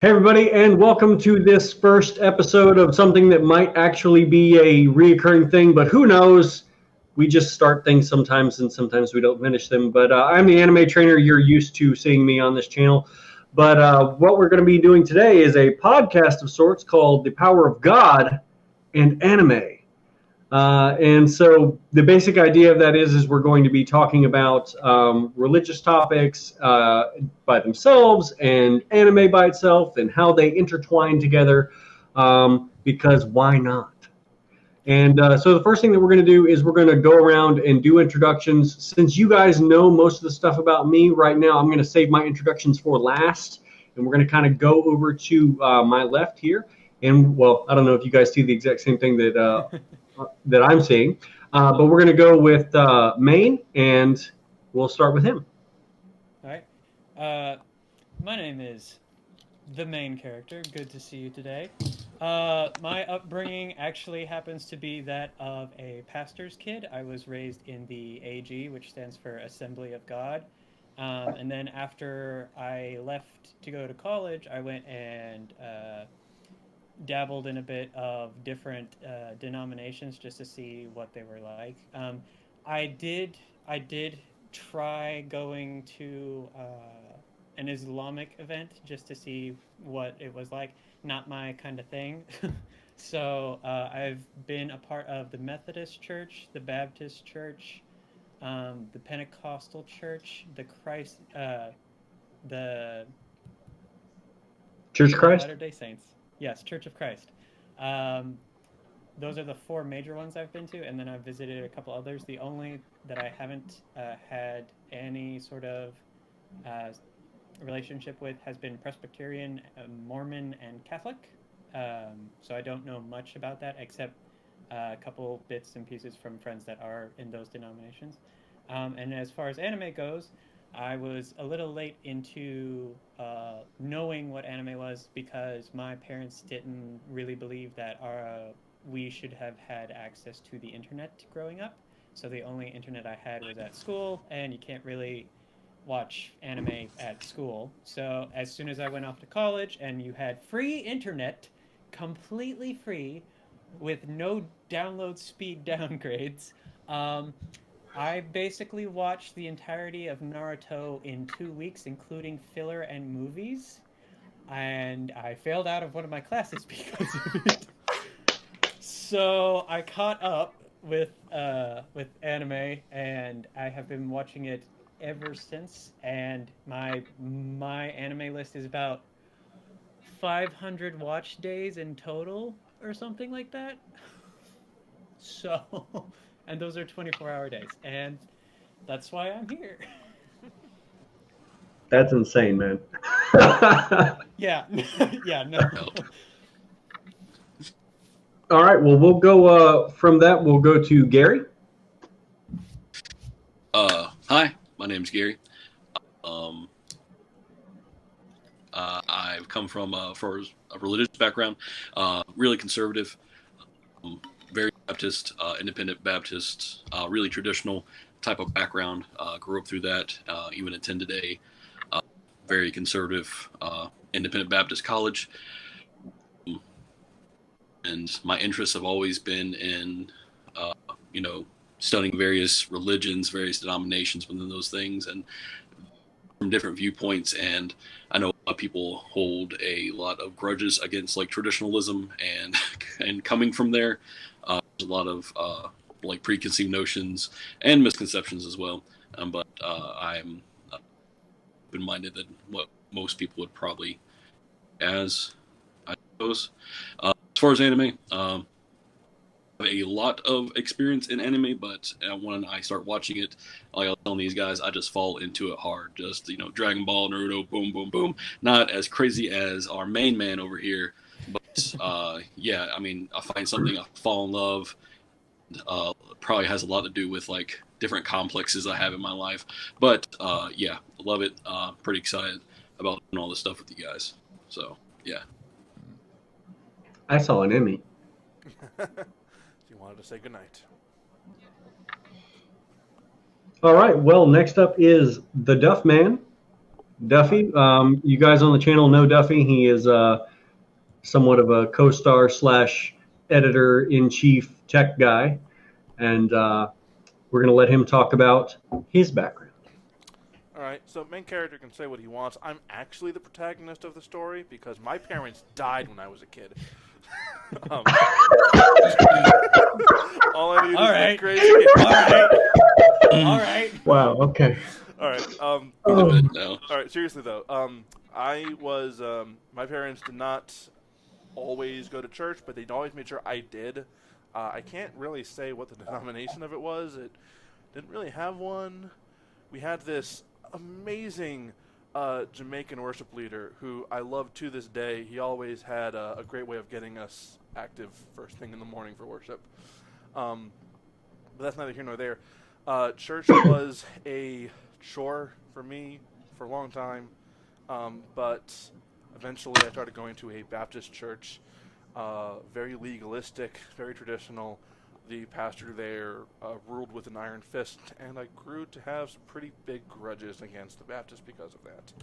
Hey, everybody, and welcome to this first episode of something that might actually be a reoccurring thing, but who knows? We just start things sometimes, and sometimes we don't finish them. But I'm the anime trainer. You're used to seeing me on this channel. But what we're going to be doing today is a podcast of sorts called The Power of God and Anime. And so the basic idea of that is we're going to be talking about religious topics by themselves and anime by itself and how they intertwine together, because why not? And so the first thing that we're going to do is we're going to go around and do introductions. Since you guys know most of the stuff about me right now, I'm going to save my introductions for last. And we're going to kind of go over to my left here. And, well, I don't know if you guys see the exact same thing that I'm seeing. But we're going to go with Maine, and we'll start with him. All right. My name is the main character. Good to see you today. My upbringing actually happens to be that of a pastor's kid. I was raised in the AG, which stands for Assembly of God. And then after I left to go to college, I went and dabbled in a bit of different denominations just to see what they were like. I did try going to an Islamic event just to see what it was like. Not my kind of thing. So I've been a part of the Methodist Church, the Baptist Church, the Pentecostal Church, the Church of Christ? Latter-day Saints. Yes, Church of Christ. Um, those are the four major ones I've been to, and then I've visited a couple others. The only that I haven't had any sort of uh, relationship with has been Presbyterian, Mormon, and Catholic. So I don't know much about that except a couple bits and pieces from friends that are in those denominations. And as far as anime goes, I was a little late into knowing what anime was because my parents didn't really believe that we should have had access to the internet growing up. So the only internet I had was at school, and you can't really watch anime at school. So as soon as I went off to college and you had free internet, completely free, with no download speed downgrades, um, I basically watched the entirety of Naruto in 2 weeks, including filler and movies. And I failed out of one of my classes because of it. So I caught up with anime, and I have been watching it ever since. And my anime list is about 500 watch days in total, or something like that. So, and those are 24-hour days, and that's why I'm here. That's insane, man. Yeah, yeah, no. All right, well, we'll go from that, we'll go to Gary. Hi, my name's Gary. Um, I've come from for a religious background, really conservative, very Baptist, independent Baptist, really traditional type of background. Grew up through that, even attended a very conservative independent Baptist college. And my interests have always been in, studying various religions, various denominations within those things, and from different viewpoints. And I know a lot of people hold a lot of grudges against like traditionalism, and coming from there, there's a lot of like preconceived notions and misconceptions as well. But I'm open-minded than what most people would probably as, I suppose. As far as anime, I have a lot of experience in anime, but when I start watching it, like I was telling these guys, I just fall into it hard. Just, Dragon Ball, Naruto, boom, boom, boom. Not as crazy as our main man over here, but yeah, I mean, I find something, I fall in love. Probably has a lot to do with like different complexes I have in my life. But yeah, love it. Pretty excited about doing all this stuff with you guys. So yeah. I saw an Emmy. You wanted to say goodnight. All right, well, next up is the Duff Man. Duffy. You guys on the channel know Duffy. He is somewhat of a co-star / editor-in-chief tech guy, and we're going to let him talk about his background. All right, so main character can say what he wants. I'm actually the protagonist of the story because my parents died when I was a kid. All I need is right. crazy. All right. Wow. Okay. All right. No. All right. Seriously though, I was my parents did not always go to church, but they always made sure I did. I can't really say what the denomination of it was. It didn't really have one. We had this amazing Jamaican worship leader who I love to this day. He always had a great way of getting us active first thing in the morning for worship. But that's neither here nor there. Church was a chore for me for a long time, but eventually I started going to a Baptist church, very legalistic, very traditional. The pastor there ruled with an iron fist, and I grew to have some pretty big grudges against the Baptists because of that.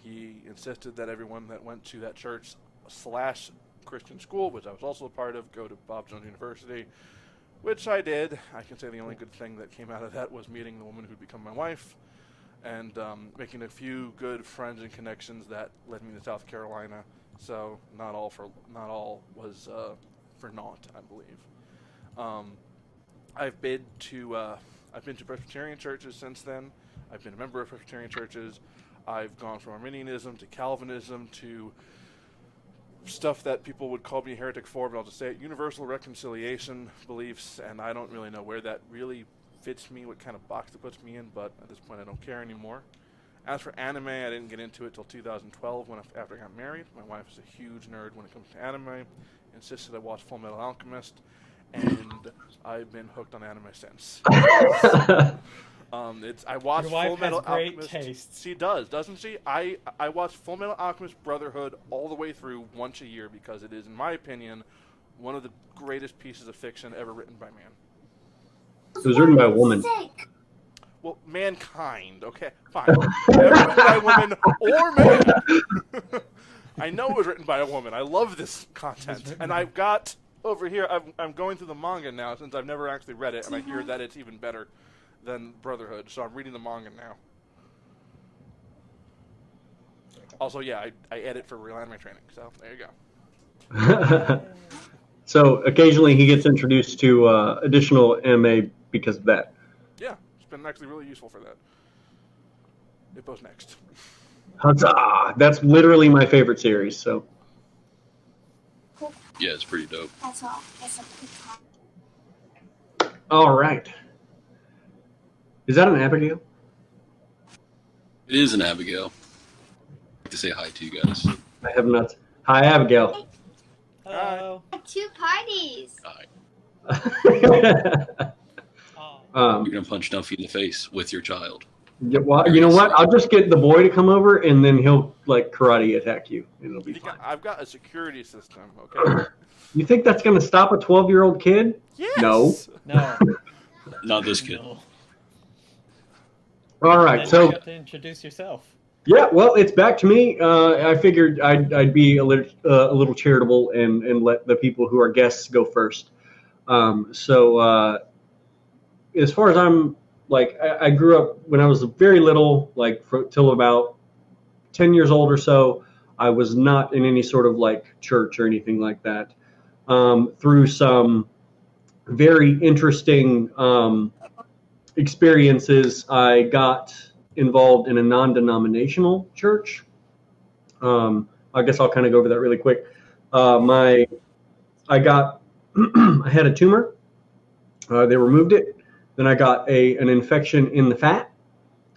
He insisted that everyone that went to that church / Christian school, which I was also a part of, go to Bob Jones University, which I did. I can say the only good thing that came out of that was meeting the woman who'd become my wife, and making a few good friends and connections that led me to South Carolina. So not all was for naught, I believe. I've been to Presbyterian churches since then. I've been a member of Presbyterian churches. I've gone from Arminianism to Calvinism to stuff that people would call me a heretic for, but I'll just say it, universal reconciliation beliefs, and I don't really know where that really fits me, what kind of box it puts me in, but at this point I don't care anymore. As for anime, I didn't get into it till 2012 after I got married. My wife is a huge nerd when it comes to anime, insisted I watch Full Metal Alchemist, and I've been hooked on anime since. I watched Full Metal Alchemist. Tastes. She does, doesn't she? I watch Full Metal Alchemist Brotherhood all the way through once a year because it is, in my opinion, one of the greatest pieces of fiction ever written by man. It was written by a woman. Well, mankind. Okay, fine. Written by a woman or man. I know it was written by a woman. I love this content, and I've got. Over here, I'm going through the manga now since I've never actually read it, and I hear that it's even better than Brotherhood, so I'm reading the manga now. Also, yeah, I edit for real anime training, so there you go. So occasionally he gets introduced to additional anime because of that. Yeah, it's been actually really useful for that. It goes next. Huzzah! That's literally my favorite series, so. Yeah, it's pretty dope. That's all. That's a All right. Is that an Abigail? It is an Abigail. I'd like to say hi to you guys. I have not. Hi, Abigail. Hello. 2 parties. Hi. Oh. You're gonna punch Duffy in the face with your child. Yeah, well, you know what? I'll just get the boy to come over, and then he'll like karate attack you, and it'll be fine. I've got a security system. Okay. You think that's going to stop a 12-year-old kid? Yes. No. No. Not this kid. No. All right. Then So you have to introduce yourself. yeah, well, it's back to me. I figured I'd be a little charitable and let the people who are guests go first. So as far as I'm like, I grew up when I was very little, like till about 10 years old or so. I was not in any sort of like church or anything like that. Through some very interesting experiences, I got involved in a non-denominational church. I guess I'll kind of go over that really quick. I had a tumor. They removed it. Then I got an infection in the fat,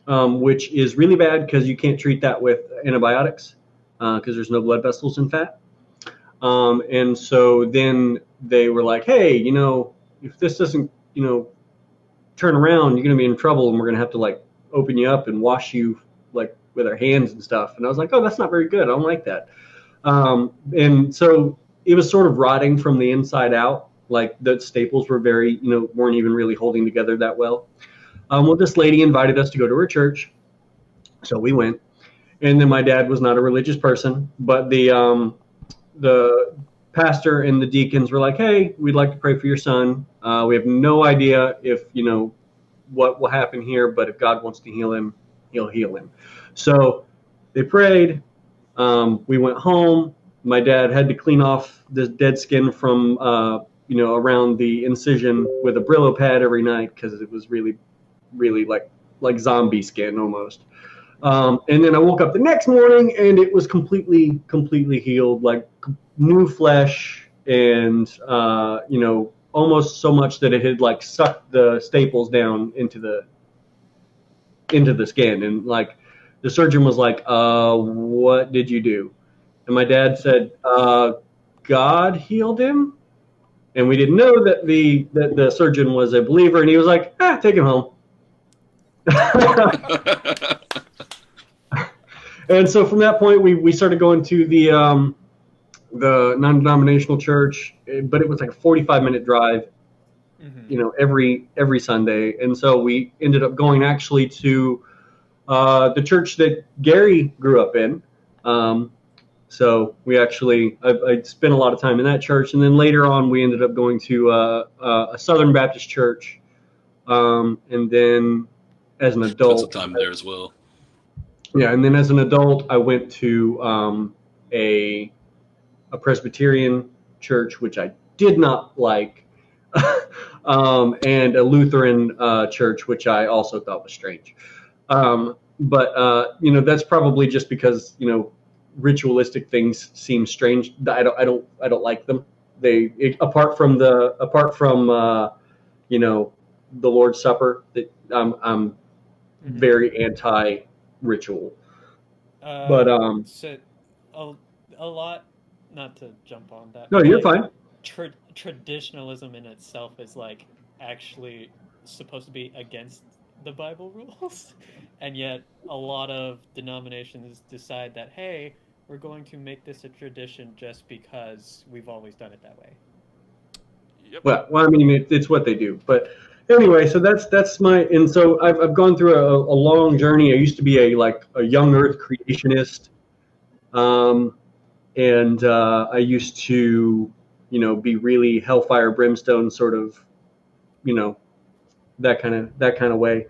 which is really bad because you can't treat that with antibiotics because there's no blood vessels in fat. And so then they were like, hey, if this doesn't, turn around, you're going to be in trouble, and we're going to have to like open you up and wash you like with our hands and stuff. And I was like, oh, that's not very good. I don't like that. And so it was sort of rotting from the inside out. Like the staples were weren't even really holding together that well. Well, this lady invited us to go to her church. So we went. And then my dad was not a religious person, but the pastor and the deacons were like, "Hey, we'd like to pray for your son. We have no idea if what will happen here, but if God wants to heal him, he'll heal him." So they prayed. We went home. My dad had to clean off the dead skin from around the incision with a Brillo pad every night because it was really, really like zombie skin almost. And then I woke up the next morning and it was completely healed, like new flesh, and almost so much that it had like sucked the staples down into the skin. And like the surgeon was like, "What did you do?" And my dad said, "God healed him." And we didn't know that the surgeon was a believer, and he was like, "Take him home." And so from that point, we started going to the non-denominational church, but it was like a 45-minute drive, every Sunday. And so we ended up going actually to the church that Gary grew up in. So we actually, I spent a lot of time in that church, and then later on we ended up going to a Southern Baptist church, and then as an adult, spent some time there as well. Yeah, and then as an adult, I went to a Presbyterian church, which I did not like, and a Lutheran church, which I also thought was strange. But that's probably just because ritualistic things seem strange. I don't like them. Apart from the Lord's Supper, that I'm very anti-ritual. But so a lot, not to jump on that. No, you're fine. Traditionalism in itself is like actually supposed to be against the Bible rules, and yet a lot of denominations decide that, hey, we're going to make this a tradition just because we've always done it that way. Yep. Well, I mean, it's what they do. But anyway, so that's my, and so I've gone through a long journey. I used to be a young Earth creationist, and I used to, be really hellfire brimstone sort of, that kind of way.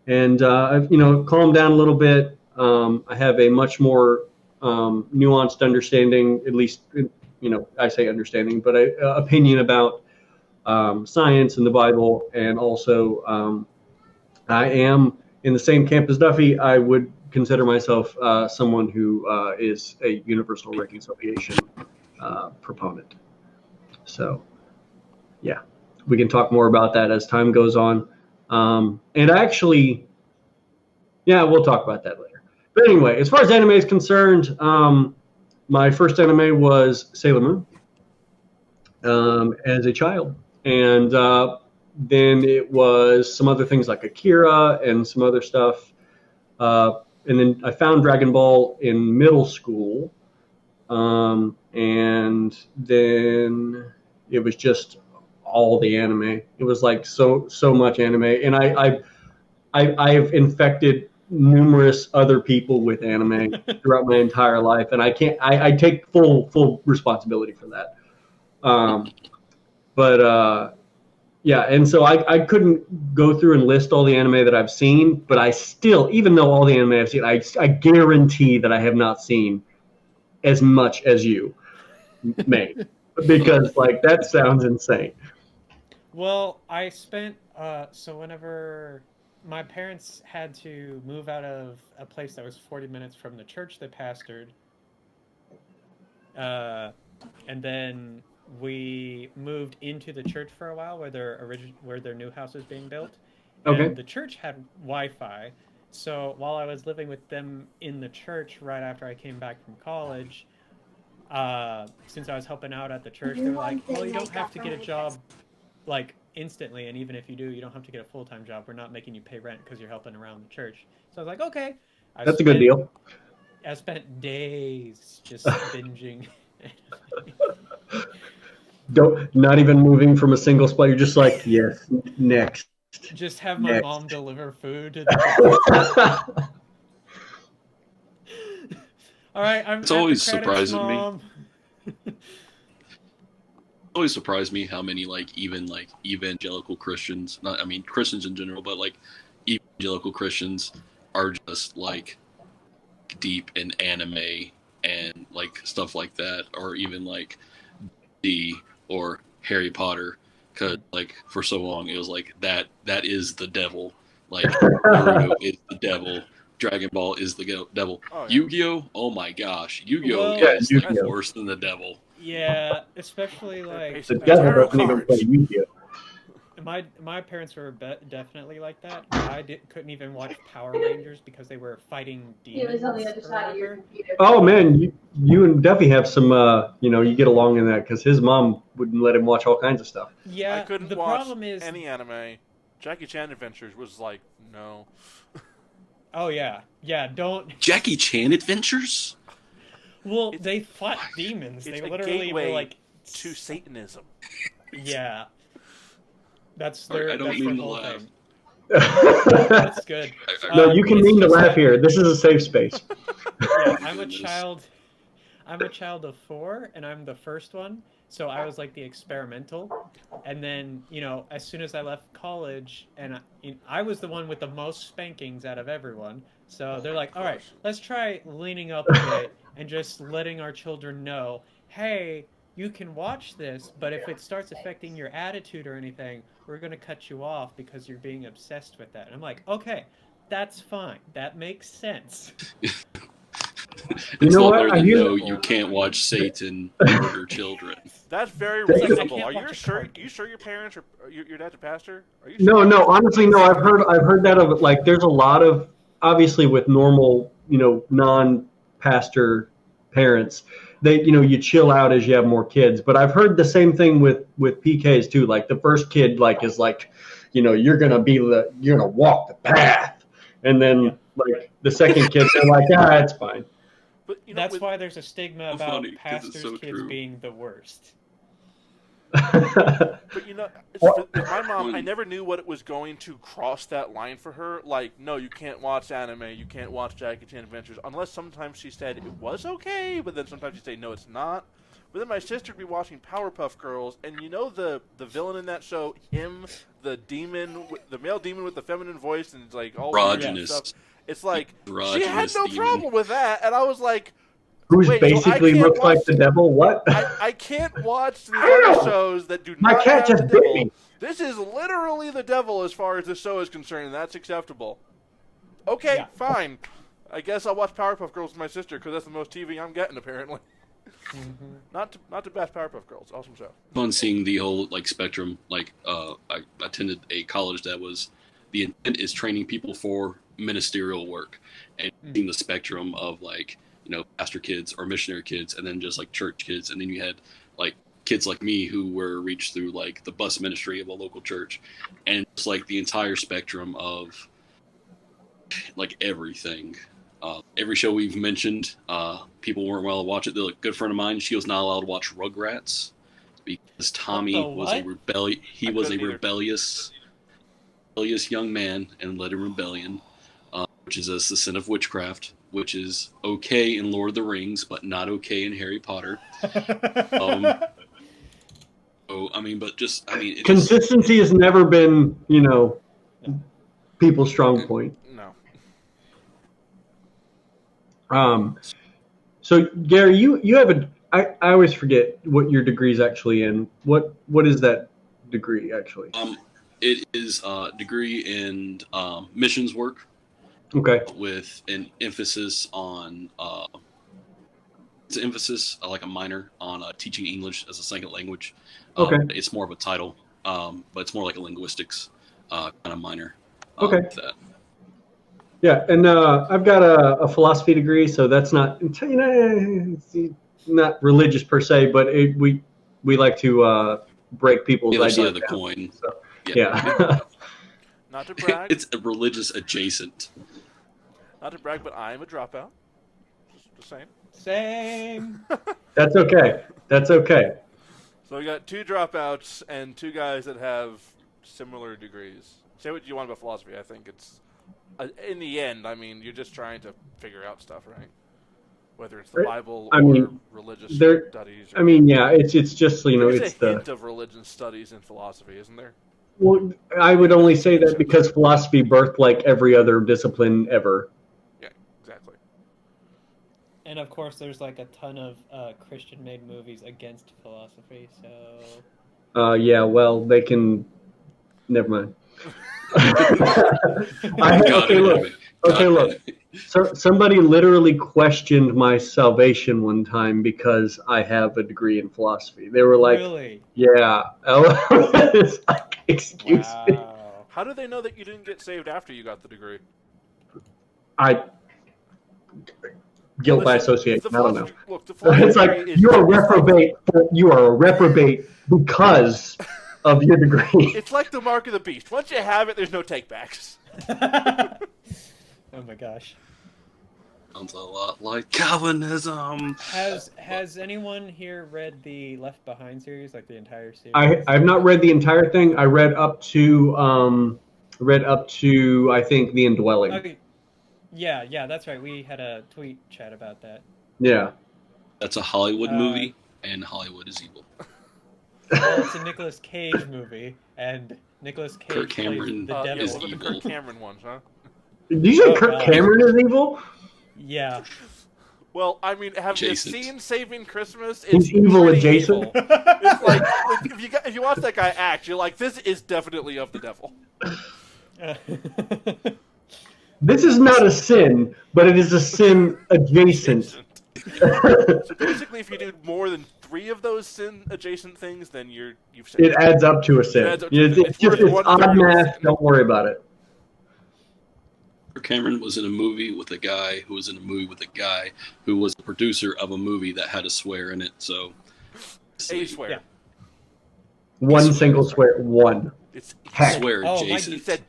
And I've calmed down a little bit. I have a much more nuanced understanding, at least I say understanding, but opinion about science and the Bible, and also I am in the same camp as Duffy. I would consider myself someone who is a universal reconciliation proponent. So, yeah, we can talk more about that as time goes on. And actually, yeah, we'll talk about that later. But anyway, as far as anime is concerned, my first anime was Sailor Moon as a child. And then it was some other things like Akira and some other stuff. And then I found Dragon Ball in middle school. And then it was just all the anime. It was like so much anime. And I've infected numerous other people with anime throughout my entire life. And I take full responsibility for that. But yeah, and so I couldn't go through and list all the anime that I've seen, but I still, even though all the anime I've seen, I guarantee that I have not seen as much as you may, because that sounds insane. Well, I spent so whenever my parents had to move out of a place that was 40 minutes from the church they pastored, and then we moved into the church for a while where their new house was being built. Okay. And the church had Wi-Fi. So while I was living with them in the church right after I came back from college, since I was helping out at the church, they were like, well, you don't have to get a job instantly, and even if you do, you don't have to get a full-time job. We're not making you pay rent because you're helping around the church. So I was like, okay. That's a good deal. I spent days just binging. Not even moving from a single spot. You're just like, yes, next. Just have my mom deliver food to the All right, I'm. It's at the always credits, surprising me. Mom. It always surprised me how many even evangelical Christians, not I mean Christians in general, but like evangelical Christians are just like deep in anime and like stuff like that, or even like D or Harry Potter, because like for so long it was like that is the devil, like Naruto is the devil, Dragon Ball is the devil. Oh, yeah. Yu-Gi-Oh, oh my gosh, Yu-Gi-Oh Well- is like Yu-Gi-Oh. worse than the devil. Yeah, especially They're like The basically devil tarot doesn't even play cards. Yu-Gi-Oh. my parents were definitely like that. Couldn't even watch Power Rangers because they were fighting It was demons. on the other or side of your whatever. computer. Oh man, you and Duffy have some, you get along in that because his mom wouldn't let him watch all kinds of stuff. Yeah, I couldn't the watch problem is. any anime. Jackie Chan Adventures was like, no. Oh yeah, don't. Jackie Chan Adventures? Well, It's- they fought demons. it's They a literally gateway were like To Satanism. Yeah, that's Sorry, their. I don't that's mean their to whole laugh. thing. That's good. No, you can It's mean to just laugh that- here. This is a safe space. Yeah, my I'm a goodness. child. I'm a child of 4, and I'm the first one. So I was like the experimental, and then as soon as I left college, and I was the one with the most spankings out of everyone. So they're like, all right, let's try leaning up a bit and just letting our children know, hey, you can watch this, but if it starts affecting your attitude or anything, we're gonna cut you off because you're being obsessed with that. And I'm like, okay, that's fine. That makes sense. It's know not what? better I than hear- no, you can't watch Satan murder children. That's very It's like, I reasonable. can't Are you watch a sure? cartoon. You sure your parents or your dad's a pastor? Are you sure? No, honestly, no. I've heard that of like. There's a lot of obviously with normal, non-pastor parents. They, you chill out as you have more kids. But I've heard the same thing with PKs too. Like the first kid, like is like, you're gonna walk the path, and then like the second kid, they're like, it's fine. But That's why there's a stigma So about funny, 'cause it's pastors' so kids true. being the worst. But Well- with my mom, I never knew what it was going to cross that line for her. Like, no, you can't watch anime, you can't watch Jackie Chan Adventures, unless sometimes she said it was okay, but then sometimes she'd say no, it's not. But then my sister would be watching Powerpuff Girls, and the villain in that show, him, the demon, the male demon with the feminine voice, and it's like all weird and Androgynous. stuff. It's like she had Androgynous no demon. problem with that, and I was like, Who's Wait, so I basically can't looks like watch- the devil? What? I can't watch these other shows that do My not cat have just the bit devil. me. This is literally the devil as far as the show is concerned, and that's acceptable. Okay, Yeah. fine. I guess I'll watch Powerpuff Girls with my sister because that's the most TV I'm getting apparently. Not to bash Powerpuff Girls, awesome show. Fun seeing the whole spectrum. I attended a college that was the intent is training people for ministerial work, and seeing the spectrum of pastor kids or missionary kids, and then just church kids, and then you had kids like me who were reached through the bus ministry of a local church, and it's the entire spectrum of everything. Every show we've mentioned, people weren't allowed to watch it. A good friend of mine, she was not allowed to watch Rugrats because Tommy was a rebellious young man and led a rebellion, which is the sin of witchcraft, which is okay in Lord of the Rings, but not okay in Harry Potter. Consistency has never been, people's strong point. No. So Gary, you have I always forget what your degree is actually in. What is that degree actually? It is a degree in missions work. Okay. With an emphasis on it's an emphasis like a minor on teaching English as a second language. Okay. It's more of a title, but it's more like a linguistics kind of minor. Okay. With that. Yeah, and I've got a philosophy degree, so that's not not religious per se, but we like to break people's The other ideas side of the down. coin. So, Yeah. yeah. Not to brag. It's a religious adjacent. Not to brag, but I'm a dropout. Just saying. Same. That's okay. That's okay. So we got 2 dropouts and 2 guys that have similar degrees. Say what you want about philosophy. I think it's in the end. I mean, you're just trying to figure out stuff, right? whether it's the Bible I or mean, religious there. studies. I mean, yeah, it's just There's it's a hint of religion studies in philosophy, isn't there? Well, I would only say that because philosophy birthed like every other discipline ever. Yeah, exactly. And of course, there's like a ton of Christian-made movies against philosophy. So. Yeah, well, they can. Never mind. Okay, look. Okay, look. So somebody literally questioned my salvation one time because I have a degree in philosophy. They were like, Really? "Yeah." It's like, excuse me. Wow. How do they know that you didn't get saved after you got the degree? Guilt by Listen, association. I don't know. Look, the philosophy It's like is you're a reprobate. You are a reprobate because of your degree. It's like the mark of the beast. Once you have it, there's no takebacks. Oh my gosh. Sounds a lot like Calvinism. Has anyone here read the Left Behind series, like the entire series? I've not read the entire thing. I read up to I think The Indwelling. Okay. Yeah, that's right. We had a tweet chat about that. Yeah. That's a Hollywood movie, and Hollywood is evil. Well, it's a Nicolas Cage movie, and Nicolas Cage Kirk Cameron plays the devil. is Was it the evil. Kirk Cameron ones, huh? Did you say Oh, Kirk God. Cameron is evil? Yeah. Well, I mean, have you Adjacent. seen Saving Christmas? He's evil pretty adjacent. evil. It's like if you watch that guy act, you're like, this is definitely of the devil. This is not a sin, but it is a sin adjacent. So basically, if you do more than 3 of those sin-adjacent things, then you've sinned. It adds up to a sin. It adds up to a sin. It's just It's worth odd 1/3 of a math. sin. Don't worry about it. Kirk Cameron was in a movie with a guy who was in a movie with a guy who was the producer of a movie that had a swear in it. So, A swear. Yeah. One swear. single swear. One. It's Heck. swear Oh, he adjacent. said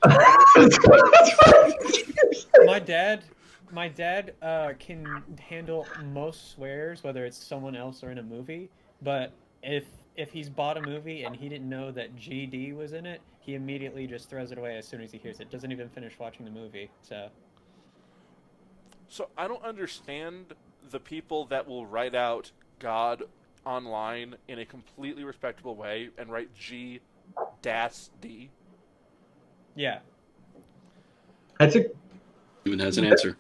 My dad can handle most swears, whether it's someone else or in a movie. But if he's bought a movie and he didn't know that GD was in it, he immediately just throws it away as soon as he hears it. Doesn't even finish watching the movie. So I don't understand the people that will write out God online in a completely respectable way and write G-D. Yeah. That's a. Even has an answer.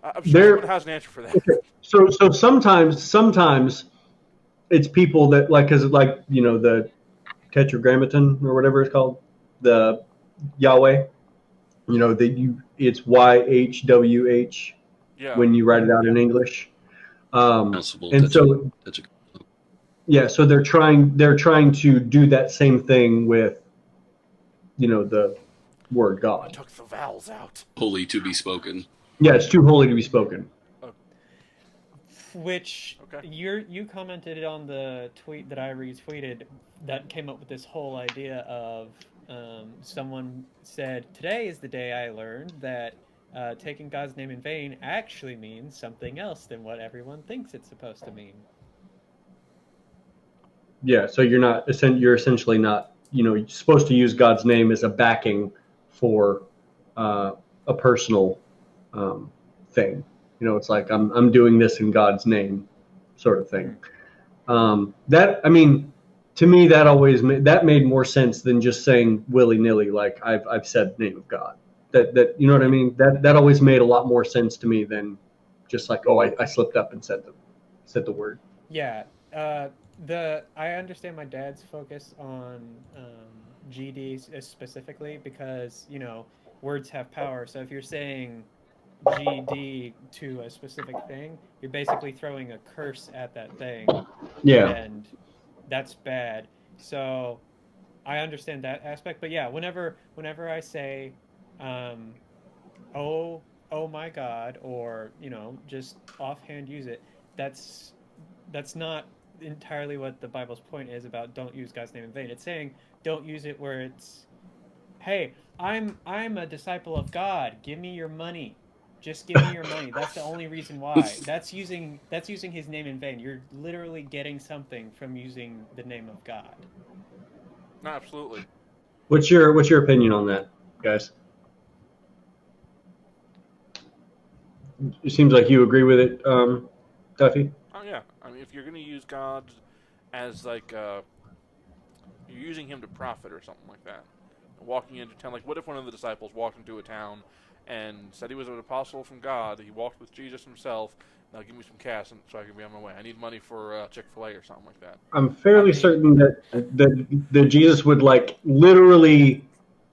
I'm sure There- someone has an answer for that. Okay. So sometimes it's people that like, cause like, you know, the tetragrammaton or whatever it's called, the Yahweh, you know, it's YHWH Yeah. when you write it out in English. Possible. And That's so a yeah, so they're trying to do that same thing with, you know, the word I God. took the vowels out. holy to be spoken. Yeah, it's too holy to be spoken. Which Okay. you commented on the tweet that I retweeted that came up with this whole idea of someone said, today is the day I learned that taking God's name in vain actually means something else than what everyone thinks it's supposed to mean. Yeah, so you're essentially not, you know, you're supposed to use God's name as a backing for a personal thing. You know, it's like I'm doing this in God's name, sort of thing. That, I mean, to me, that made more sense than just saying willy nilly, like I've said the name of God. That you know what I mean? That always made a lot more sense to me than just like, oh, I slipped up and said the word. Yeah. I understand my dad's focus on GD specifically because, you know, words have power. So if you're saying GD to a specific thing, you're basically throwing a curse at that thing. Yeah. And that's bad. So I understand that aspect. But yeah, whenever I say, oh my God, or, you know, just offhand use it, that's not entirely what the Bible's point is about don't use God's name in vain. It's saying don't use it where it's, hey, I'm a disciple of God. Give me your money. Just give me your money. That's the only reason why. That's using his name in vain. You're literally getting something from using the name of God. No, absolutely. What's your opinion on that, guys? It seems like you agree with it, Duffy? Oh yeah, I mean, if you're going to use God as like you're using him to profit or something like that, walking into town. Like, what if one of the disciples walked into a town and said he was an apostle from God? He walked with Jesus himself. Now give me some cash so I can be on my way. I need money for Chick-fil-A or something like that. I'm fairly certain that Jesus would like literally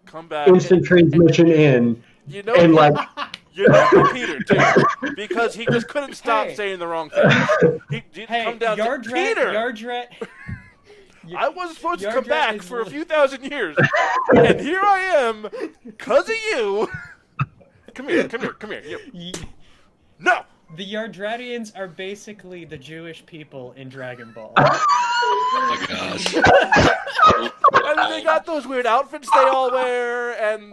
come back instant transmission in, you know, and like you know Peter too, because he just couldn't stop saying the wrong thing. He come down to Peter. I wasn't supposed to come back for a few thousand years, and here I am, because of you. Come here. No! The Yardratians are basically the Jewish people in Dragon Ball. Oh my gosh. And then they got those weird outfits they all wear, and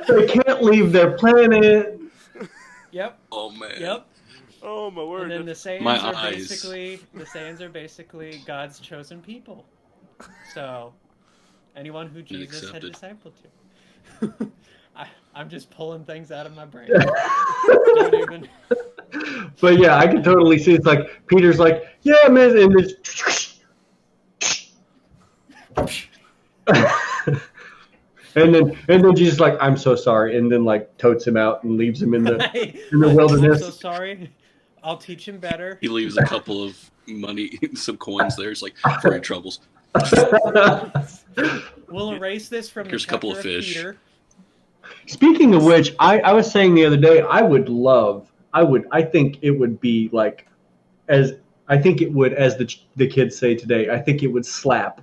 they can't leave their planet. Yep. Oh man. Yep. Oh my word! And then the Saiyans are basically God's chosen people. So, anyone who Jesus had discipled to. I'm just pulling things out of my brain. Don't even. But yeah, I can totally see. It's like Peter's like, yeah, man, and this. And then Jesus like, I'm so sorry, and then like totes him out and leaves him in the wilderness. I'm so sorry. I'll teach him better. He leaves a couple of money, some coins there. It's like for any troubles. We'll erase this from Here's the a couple of chapter fish. Peter. Speaking of which, I was saying the other day, I think it would be like, as the kids say today, I think it would slap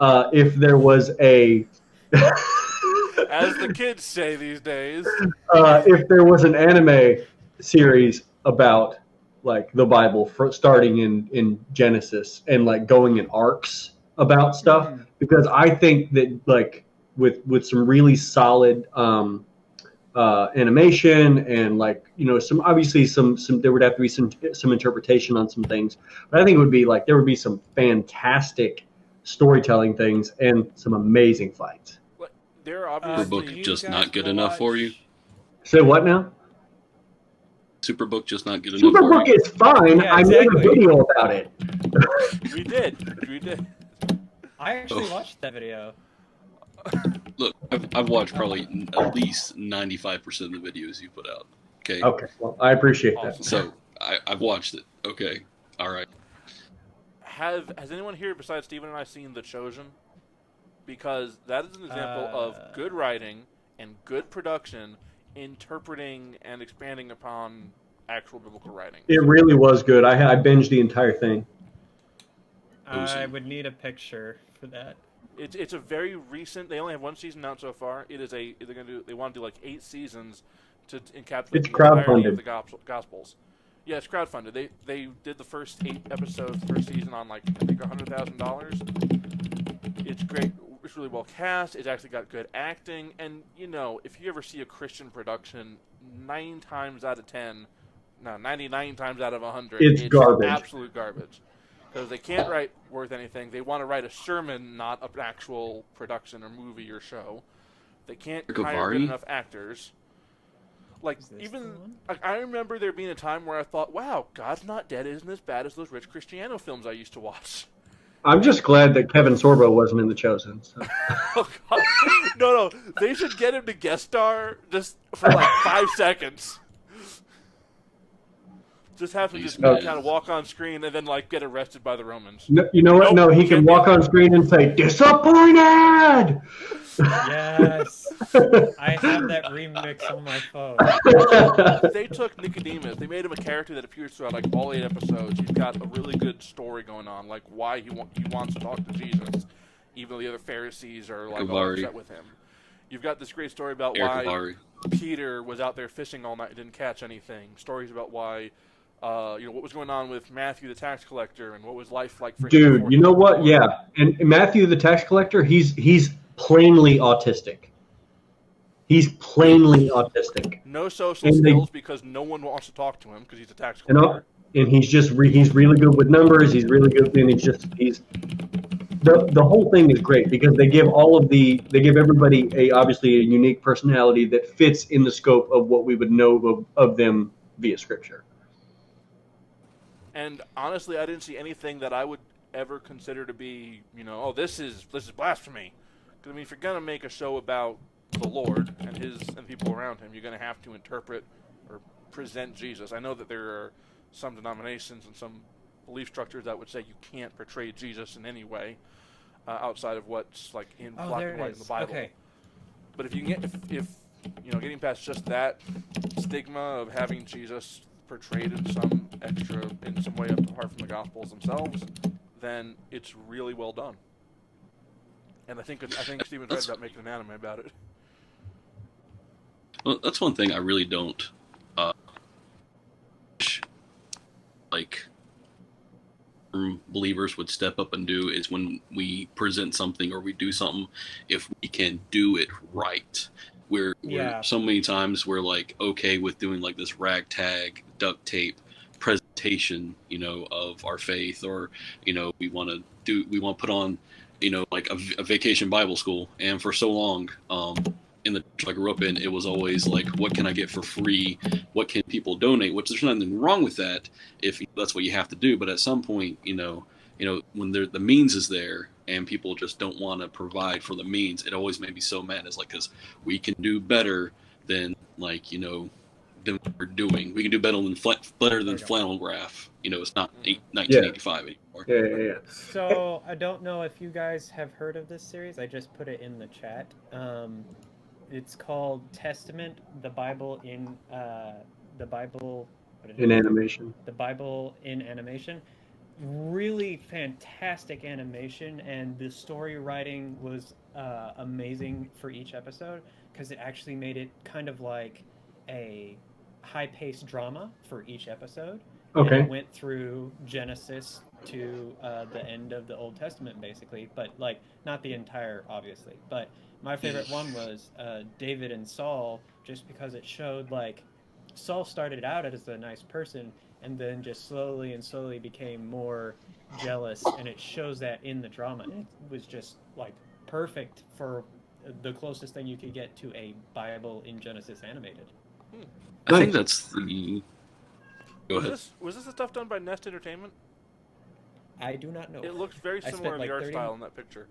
if there was a. As the kids say these days. If there was an anime series about like the Bible starting in Genesis and like going in arcs about stuff, because I think that like with some really solid animation and like, you know, some there would have to be some interpretation on some things, but I think it would be like there would be some fantastic storytelling things and some amazing fights. They're obviously Superbook just not good enough for you? Say what now? Superbook just not good enough for Superbook you? is fine. Yeah, I made a video about it. We did. I actually watched that video. Look, I've watched probably at least 95% of the videos you put out. Okay. Okay. Well, I appreciate Awesome. that. So I've watched it. Okay. All right. Has anyone here besides Steven and I seen The Chosen? Because that is an example of good writing and good production, interpreting and expanding upon actual biblical writing. It really was good. I binged the entire thing. I would need a picture for that. It's a very recent. They only have one season out so far. They want to do like 8 seasons to encapsulate It's the entirety crowdfunded. of the Gospels. Yeah, it's crowdfunded. They did the first 8 episodes, the first season on like I think $100,000. It's great. It's really well cast. It's actually got good acting, and you know, if you ever see a Christian production, 99 times out of 100, It's garbage. Absolute garbage. Because they can't write worth anything. They want to write a sermon, not an actual production or movie or show. They can't hire good enough actors. Like, I remember there being a time where I thought, wow, God's Not Dead isn't as bad as those Rich Cristiano films I used to watch. I'm just glad that Kevin Sorbo wasn't in The Chosen. So. Oh, God. No. They should get him to guest star just for like 5 seconds. Just have him just kind of walk on screen and then like get arrested by the Romans. No, you know what? No, he can walk on screen and say, "Disappointed!" Yes. I have that remix on my phone. They took Nicodemus. They made him a character that appears throughout like all 8 episodes. He's got a really good story going on, like why he wants to talk to Jesus, even though the other Pharisees are like all upset with him. You've got this great story about why Peter was out there fishing all night and didn't catch anything. Stories about why, what was going on with Matthew the tax collector and what was life like for him. Dude, you know what? Yeah, and Matthew the tax collector, he's plainly autistic. He's plainly autistic. No social skills because no one wants to talk to him because he's a tax collector. And he's just he's really good with numbers. He's really good, and he's the whole thing is great because they give everybody obviously a unique personality that fits in the scope of what we would know of them via scripture. And honestly, I didn't see anything that I would ever consider to be, oh, this is blasphemy. Because I mean, if you're gonna make a show about the Lord and people around him, you're gonna have to interpret or present Jesus. I know that there are some denominations and some belief structures that would say you can't portray Jesus in any way outside of what's like in black and white in the Bible. Okay. But if you can get if getting past just that stigma of having Jesus portrayed in some way apart from the Gospels themselves, then it's really well done. And I think Steven's right about making an anime about it. Well, that's one thing I really don't like believers would step up and do is when we present something or we do something, if we can do it right. We're so many times we're like okay with doing like this ragtag duct tape presentation, of our faith, or we want to put on like a vacation Bible school. And for so long in the church I grew up in, it was always like, what can I get for free? What can people donate? Which there's nothing wrong with that if that's what you have to do. But at some point, when the means is there and people just don't want to provide for the means, it always made me so mad. It's like, because we can do better than than what we're doing. We can do better than flannel graph. It's not 1985 anymore. Yeah. So I don't know if you guys have heard of this series. I just put it in the chat. It's called Testament, the Bible in animation. The Bible in animation. Really fantastic animation, and the story writing was amazing for each episode, because it actually made it kind of like a high-paced drama for each episode. Okay. And it went through Genesis to the end of the Old Testament, basically, but like not the entire, obviously. But my favorite one was David and Saul, just because it showed like Saul started out as a nice person and then just slowly became more jealous, and it shows that in the drama. And it was just like perfect for the closest thing you could get to a Bible in Genesis animated. I think that's the... Go ahead. Was this the stuff done by Nest Entertainment? I do not know. It looks very similar in the art style in that picture.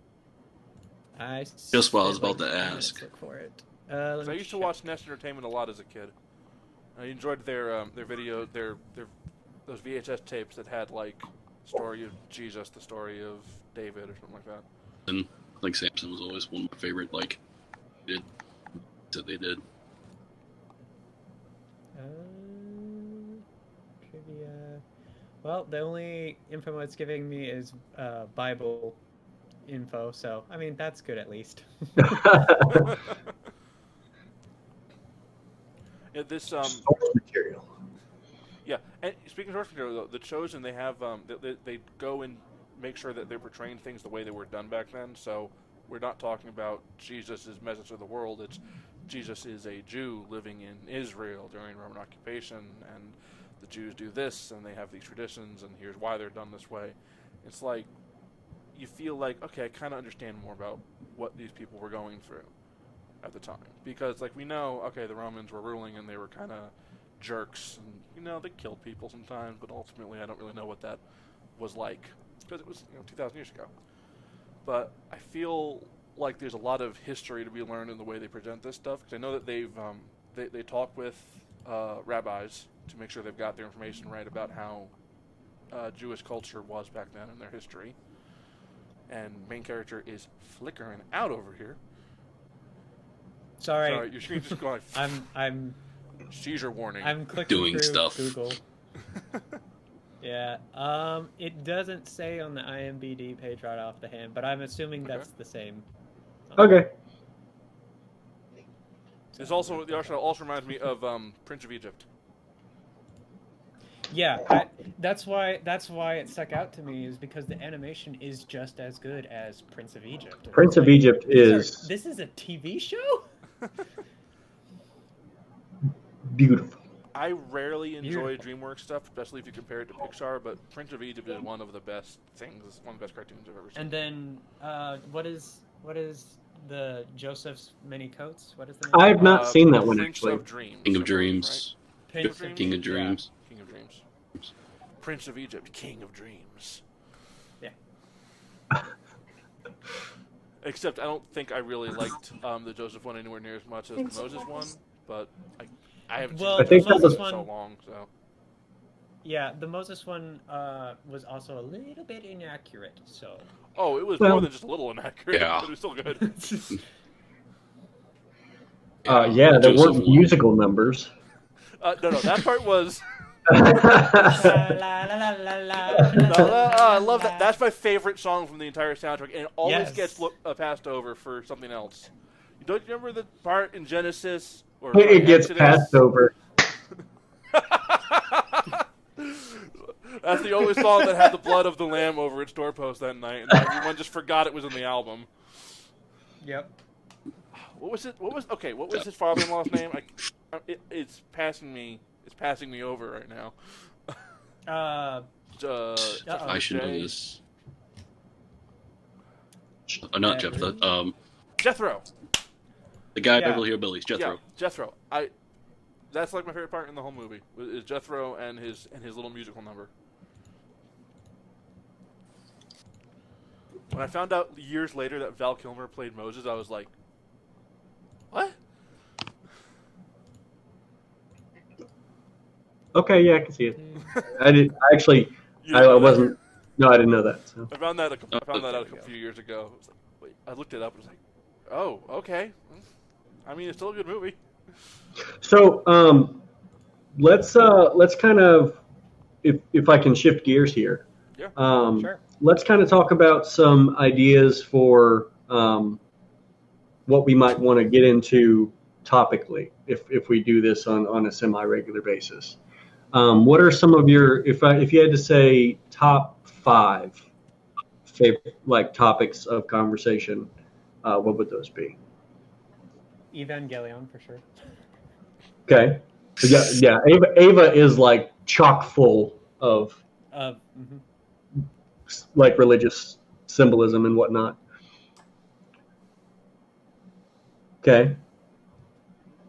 Just what I was about to ask. Look for it. I used to watch Nest Entertainment a lot as a kid. I enjoyed their video, those VHS tapes that had like story of Jesus, the story of David, or something like that. And I think Samson was always one of my favorite. Like, they did. Trivia. Well, the only info it's giving me is Bible info, so I mean that's good at least. Yeah, this source material. Yeah, and speaking of source material, though, The Chosen, they have they go and make sure that they're portraying things the way they were done back then. So we're not talking about Jesus' message to the world. It's Jesus is a Jew living in Israel during Roman occupation, and the Jews do this, and they have these traditions, and here's why they're done this way. It's like you feel like, okay, I kind of understand more about what these people were going through at the time, because like we know, okay, the Romans were ruling and they were kind of jerks, and they killed people sometimes, but ultimately I don't really know what that was like, because it was 2,000 years ago. But I feel like there's a lot of history to be learned in the way they present this stuff, because I know that they talk with rabbis to make sure they've got their information right about how Jewish culture was back then in their history. And main character is flickering out over here. Sorry, your screen's just going. I'm seizure warning. I'm clicking doing through stuff. Google. Yeah. It doesn't say on the IMDb page right off the hand, but I'm assuming that's the same. Okay. It's also reminds me of Prince of Egypt. Yeah, that's why it stuck out to me, is because the animation is just as good as Prince of Egypt. Prince of Egypt is... This is a TV show? Beautiful. I rarely enjoy DreamWorks stuff, especially if you compare it to Pixar, but Prince of Egypt is one of the best things, one of the best cartoons I've ever seen. And then, what is the Joseph's Many Coats? What is the name? I have not seen that one, Prince actually. of Dreams. King of Dreams. Right? King of Dreams. King of Dreams. Prince of Egypt, King of Dreams. Yeah. Except I don't think I really liked the Joseph one anywhere near as much as the Moses one, but I haven't Well, seen the the Moses Moses one in so one- long, so. Yeah, the Moses one was also a little bit inaccurate, so. Oh, it was Well- more than just a little inaccurate, Yeah. but it was still good. Yeah, there Joseph weren't one. musical numbers. No, that part was. La, la, la, la, la, la, I love that. That's my favorite song from the entire soundtrack, and it always Yes. gets passed over for something else. Don't you remember the part in Genesis? Or It gets Exodus? passed over. That's the only song that had the blood of the lamb over its doorpost that night, and everyone just forgot it was in the album. Yep. What was it? What was his father-in-law's name? It's passing me. It's passing me over right now. I should know Jay? this. Not Jephthah. Jethro. The guy Yeah. Beverly Hillbillies, Jethro. Yeah, Jethro. That's like my favorite part in the whole movie is Jethro and his little musical number. When I found out years later that Val Kilmer played Moses, I was like, "What?" Okay, yeah, I can see it. I You didn't I know that? wasn't. No, I didn't know that. So. I found that out a few years ago. I was like, wait, I looked it up and was like, "Oh, okay." I mean, it's still a good movie. So let's kind of, if I can shift gears here. Yeah. Sure. Let's kind of talk about some ideas for what we might want to get into topically if we do this on a semi-regular basis. What are some of your, if you had to say top 5 favorite topics of conversation, what would those be? Evangelion for sure. Okay. Yeah. Ava is like chock full of Mhm. like religious symbolism and whatnot. Okay.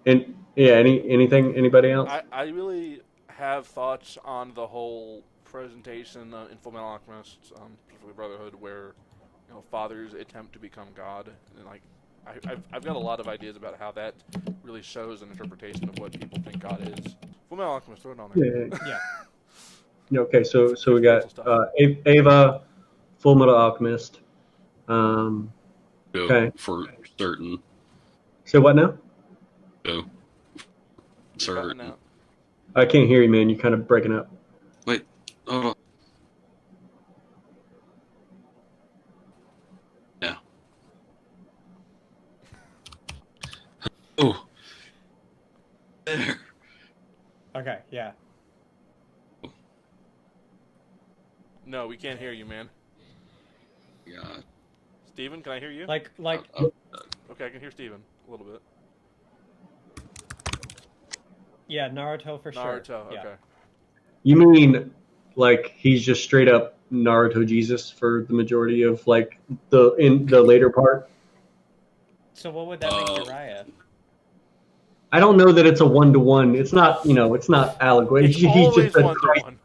And yeah, anybody else? I really have thoughts on the whole presentation in Full Metal Alchemist, specifically Brotherhood, where fathers attempt to become God, and I've got a lot of ideas about how that really shows an interpretation of what people think God is. Full Metal Alchemist, throw it on there. Yeah. Yeah, okay, so we got Ava, Full Metal Alchemist. Go Okay. for certain. So what now? Go. You're cutting Certain. out. I can't hear you, man. You're kind of breaking up. Wait. Hold on. Yeah. Oh. There. Okay. Yeah. No, we can't hear you, man. Yeah. Steven, can I hear you? Like Okay, I can hear Steven a little bit. yeah, Naruto for sure. Naruto, Yeah. okay. You mean like he's just straight up Naruto Jesus for the majority of in the later part? So what would that make Uriah? I don't know that it's a 1-to-1. It's not, it's not allegory. It's always just 1-to-1.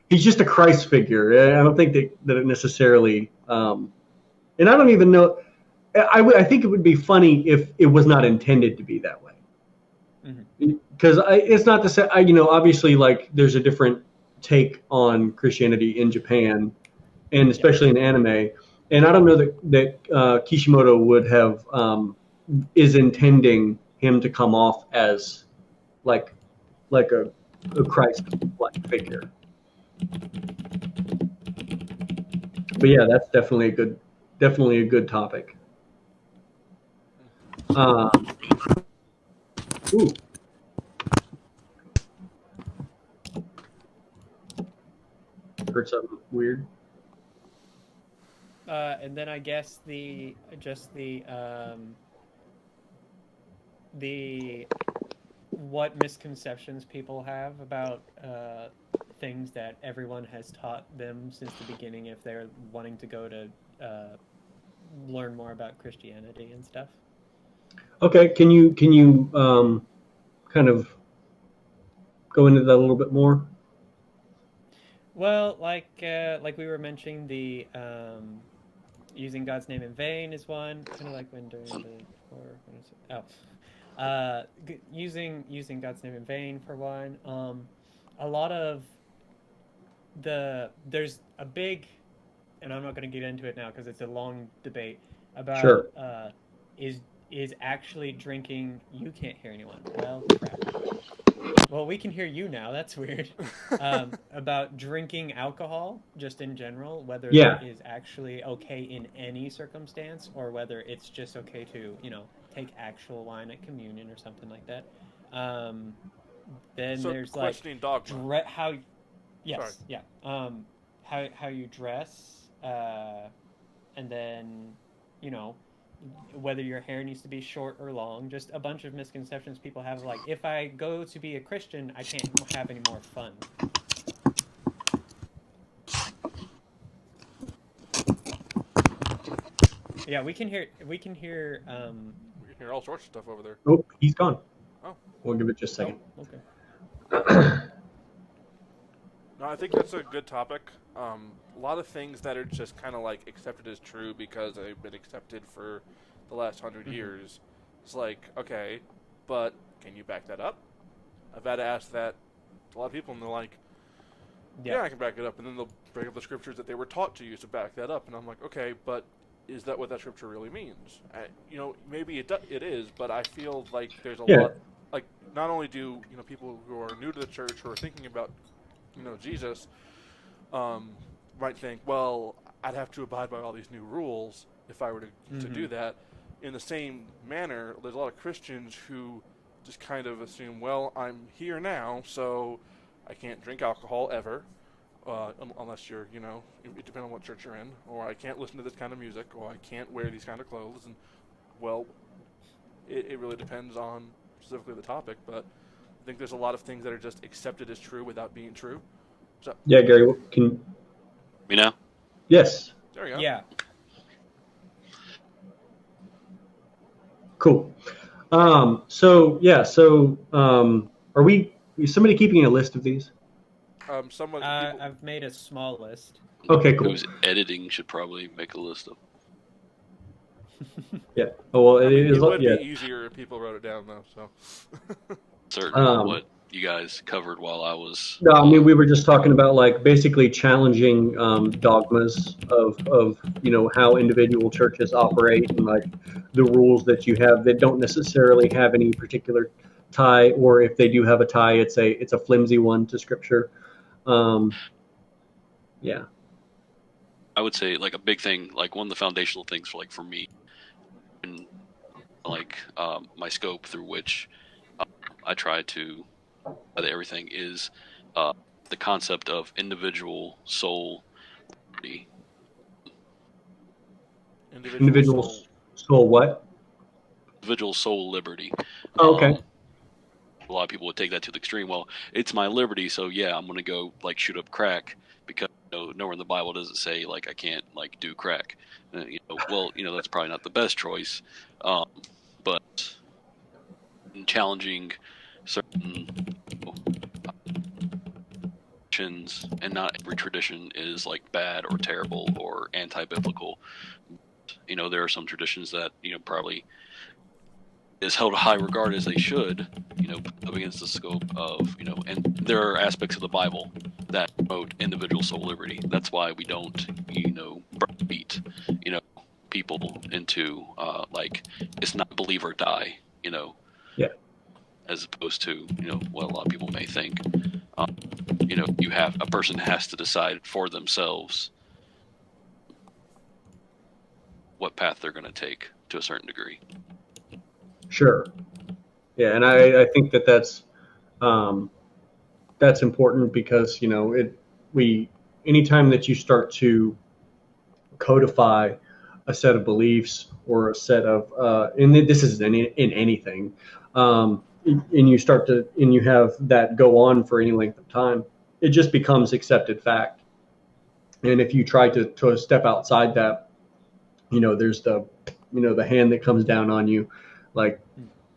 He's just a Christ figure. I don't think that it necessarily, and I don't even know. I think it would be funny if it was not intended to be that way. Because it's not to say, obviously, there's a different take on Christianity in Japan, and especially in anime. And I don't know that Kishimoto would have is intending him to come off as like a Christ-like figure. But yeah, that's definitely a good topic. Ooh. Heard something weird. And then I guess the what misconceptions people have about things that everyone has taught them since the beginning if they're wanting to go to learn more about Christianity and stuff. Okay, can you kind of go into that a little bit more? Well, like we were mentioning, the using God's name in vain is one. Kind of like when during the using God's name in vain for one. A lot of there's a big, and I'm not going to get into it now because it's a long debate about Sure. Is actually drinking. You can't hear anyone. Well, crap. Well, we can hear you now. That's weird. About drinking alcohol, just in general, whether Yeah. that is actually okay in any circumstance, or whether it's just okay to, take actual wine at communion or something like that. Then So there's questioning dogma. how, yes, Sorry. yeah. How you dress, and then, whether your hair needs to be short or long, just a bunch of misconceptions people have, like, if I go to be a Christian, I can't have any more fun. Yeah, we can hear We can hear all sorts of stuff over there. Oh, he's gone. Oh. We'll give it just a second. Okay. No, I think that's a good topic. A lot of things that are just kind of like accepted as true because they've been accepted for the last 100 years. It's like, okay, but can you back that up? I've had to ask that to a lot of people, and they're like, yeah, I can back it up. And then they'll bring up the scriptures that they were taught to use to back that up. And I'm like, okay, but is that what that scripture really means? Maybe it is, but I feel like there's a lot, like, not only do, people who are new to the church who are thinking about, Jesus, might think, well, I'd have to abide by all these new rules if I were to do that. In the same manner, there's a lot of Christians who just kind of assume, well, I'm here now, so I can't drink alcohol ever, unless you're, it depends on what church you're in, or I can't listen to this kind of music, or I can't wear these kind of clothes, and, well, it really depends on specifically the topic, but I think there's a lot of things that are just accepted as true without being true. So, yeah, Gary, can me now? Yes. There we go. Yeah. Cool. Are is somebody keeping a list of these? I've made a small list. Okay, cool. Who's editing should probably make a list of. Yeah. Oh well, it would be easier if people wrote it down, though. So. Certain what you guys covered while I was. No, I mean we were just talking about like basically challenging dogmas of how individual churches operate and like the rules that you have that don't necessarily have any particular tie, or if they do have a tie, it's a flimsy one to Scripture. Yeah. I would say like a big thing, like one of the foundational things for me, and like my scope through which I try to everything is the concept of individual soul liberty. Individual soul what? Individual soul liberty. Oh, okay. A lot of people would take that to the extreme. Well, it's my liberty, so yeah, I'm going to go like shoot up crack because nowhere in the Bible does it say like I can't like do crack. That's probably not the best choice, but in challenging certain traditions, and not every tradition is like bad or terrible or anti-biblical. There are some traditions that probably is held high regard as they should, up against the scope of, and there are aspects of the Bible that promote individual soul liberty. That's why we don't, beat, people into, like, it's not believe or die, Yeah. As opposed to, what a lot of people may think. A person has to decide for themselves what path they're going to take to a certain degree. Sure. Yeah, and I think that's important because anytime that you start to codify a set of beliefs or a set of and this is in anything, and you have that go on for any length of time, it just becomes accepted fact. And if you try to step outside that, there's the hand that comes down on you, like,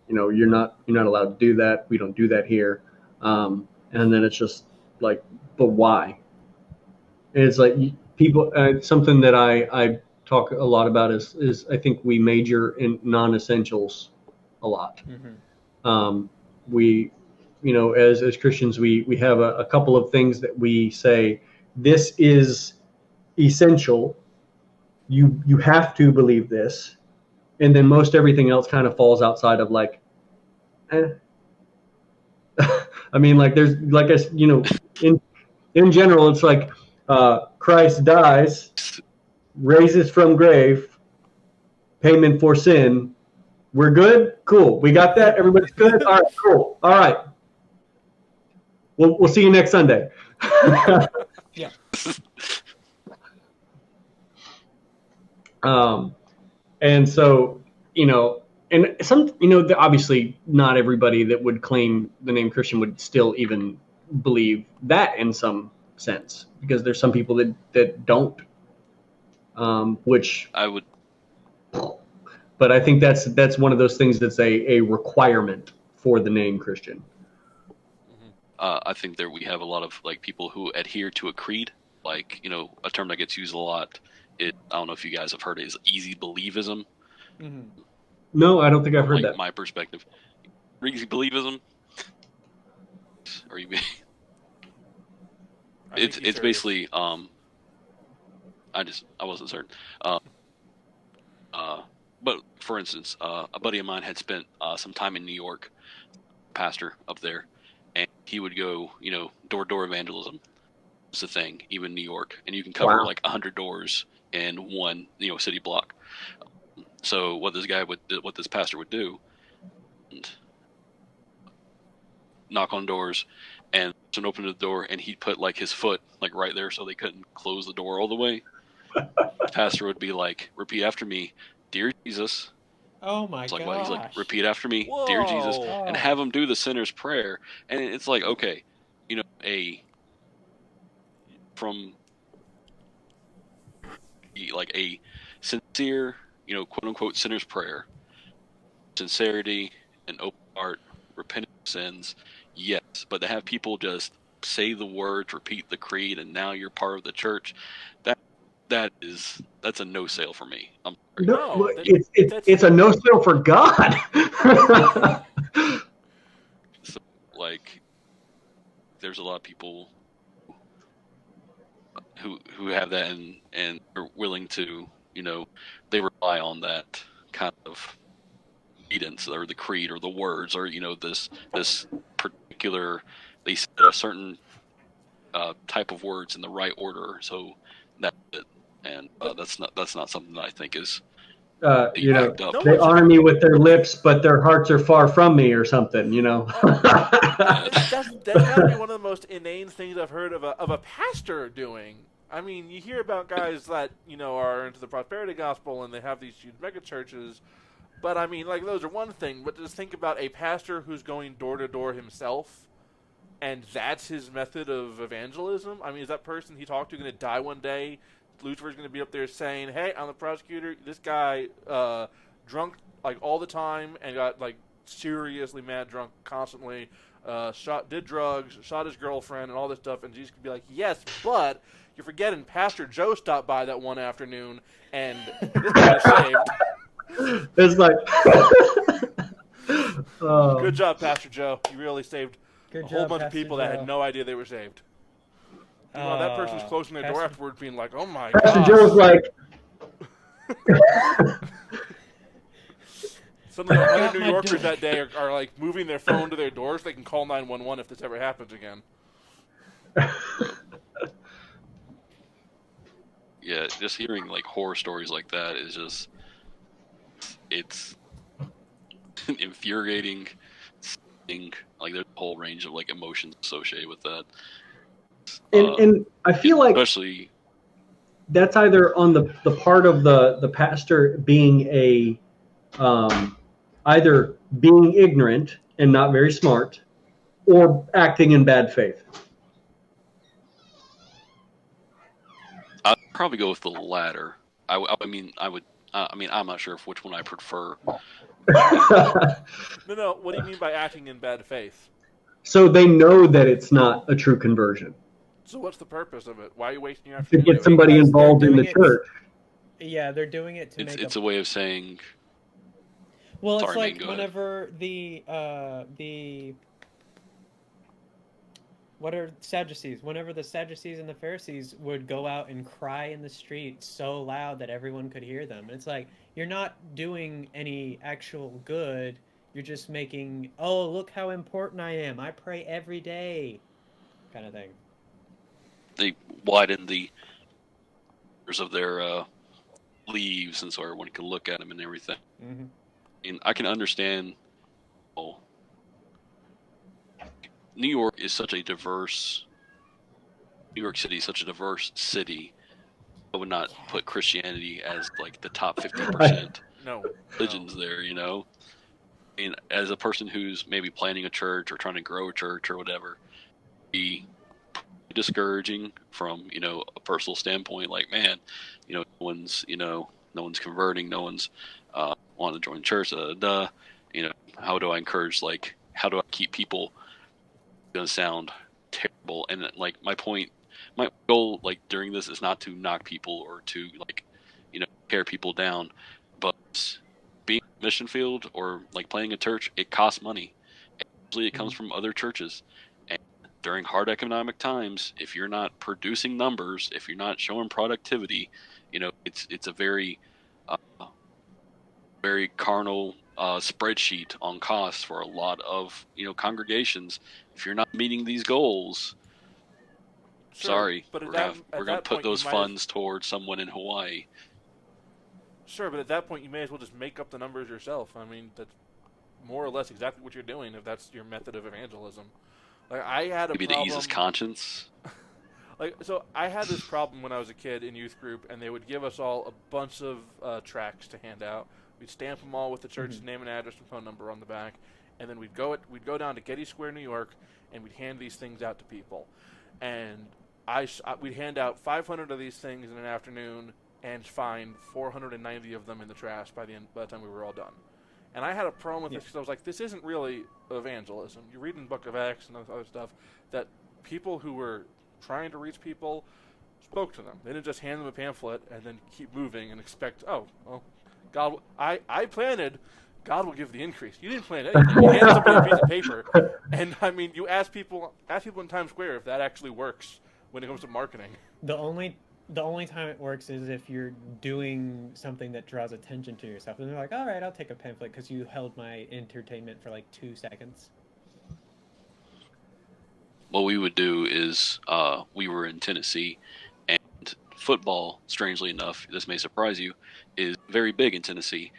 you're not allowed to do that. We don't do that here. And then it's just like, but why? And it's like people. Something that I talk a lot about is I think we major in non-essentials a lot. We, as Christians, we have a couple of things that we say, this is essential. You have to believe this, and then most everything else kind of falls outside of like, I mean, like there's like in general, it's like Christ dies, raises from grave, payment for sin. We're good? Cool. We got that? Everybody's good? All right, cool. All right. We'll see you next Sunday. Yeah. And so, and some, obviously not everybody that would claim the name Christian would still even believe that in some sense, because there's some people that don't, which I would. But I think that's one of those things that's a requirement for the name Christian. I think that we have a lot of like people who adhere to a creed, like a term that gets used a lot. I don't know if you guys have heard it, is easy believism. No, I don't think I've heard like that. My perspective, easy believism. Or you? It's basically I wasn't certain. But for instance, a buddy of mine had spent some time in New York, pastor up there, and he would go, door-to-door evangelism. It's a thing, even in New York, and you can cover like 100 doors in one, city block. So what this pastor would do, knock on doors, and someone opened the door, and he'd put like his foot like right there, so they couldn't close the door all the way. The pastor would be like, "Repeat after me, dear Jesus." Oh my god! He's like, "Repeat after me, dear Jesus," and have him do the sinner's prayer. And it's like, okay, from like a sincere, quote unquote sinner's prayer, sincerity and open heart, repent of sins, yes. But to have people just say the words, repeat the creed, and now you're part of the church, that's a no sale for me. No, it's a no sale for God. So, like, there's a lot of people who have that and are willing to, they rely on that kind of credence or the creed or the words or this particular, they said a certain type of words in the right order, so that's it. And that's not something that I think is they honor me with their lips, but their hearts are far from me, or something. That's gotta be one of the most inane things I've heard of a pastor doing. I mean, you hear about guys that are into the prosperity gospel and they have these huge mega churches, but I mean, like, those are one thing. But just think about a pastor who's going door to door himself, and that's his method of evangelism. I mean, is that person he talked to going to die one day? Lucifer's going to be up there saying, "Hey, I'm the prosecutor. This guy drunk like all the time and got like seriously mad drunk constantly. Did drugs, shot his girlfriend, and all this stuff." And Jesus could be like, "Yes, but you're forgetting Pastor Joe stopped by that one afternoon, and this guy is saved." It's like, good job, Pastor Joe. You really saved a whole bunch of people that had no idea they were saved. Well, that person's closing their door afterwards, being like, "Oh my god." Pastor Joe's like, suddenly, 100 New Yorkers that day are like moving their phone to their doors so they can call 911 if this ever happens again. Yeah, just hearing like horror stories like that is just, it's infuriating. Like there's a whole range of like emotions associated with that. And I feel like especially that's either on the part of the pastor being either being ignorant and not very smart, or acting in bad faith. I'd probably go with the latter. I'm not sure which one I prefer. No. What do you mean by acting in bad faith? So they know that it's not a true conversion. So what's the purpose of it? Why are you wasting your To afternoon? get somebody Because they're involved in the doing it- church. Yeah, they're doing it to make It's a way of saying, Well, it's Sorry, man, like go ahead. whenever what are Sadducees? Whenever the Sadducees and the Pharisees would go out and cry in the street so loud that everyone could hear them. And it's like, you're not doing any actual good. You're just making, oh, look how important I am. I pray every day, kind of thing. they widen the of their leaves, and so everyone can look at them and everything. Mm-hmm. And I can understand. Oh, New York is such a diverse. New York City is such a diverse city. I would not put Christianity as like the top 50% No. religions there. And as a person who's maybe planning a church or trying to grow a church or whatever, be discouraging from a personal standpoint. Like, man, no one's converting, no one's wanting to join church. How do I encourage? Like, how do I keep people? Gonna sound terrible, and like my goal, like during this, is not to knock people or to tear people down, but being a mission field or like playing a church, it costs money. Usually, it comes from other churches. During hard economic times, if you're not producing numbers, if you're not showing productivity, it's a very, very carnal spreadsheet on costs for a lot of congregations. If you're not meeting these goals, Sure, sorry, but we're going to put point, those funds towards someone in Hawaii. Sure, but at that point, you may as well just make up the numbers yourself. I mean, that's more or less exactly what you're doing if that's your method of evangelism. Like, I had a Maybe problem. to ease his conscience. So I had this problem when I was a kid in youth group, and they would give us all a bunch of tracts to hand out. We'd stamp them all with the church's name and address and phone number on the back, and then we'd go down to Getty Square, New York, and we'd hand these things out to people. And we'd hand out 500 of these things in an afternoon and find 490 of them in the trash by the time we were all done. And I had a problem with this because I was like, this isn't really evangelism. You read in the Book of Acts and other stuff that people who were trying to reach people spoke to them. They didn't just hand them a pamphlet and then keep moving and expect, oh, well, God, I planted, God will give the increase. You didn't plant anything. You handed somebody a piece of paper, and I mean, you ask people in Times Square if that actually works when it comes to marketing. The only time it works is if you're doing something that draws attention to yourself. And they're like, all right, I'll take a pamphlet because you held my entertainment for like 2 seconds. What we would do is we were in Tennessee, and football, strangely enough, this may surprise you, is very big in Tennessee,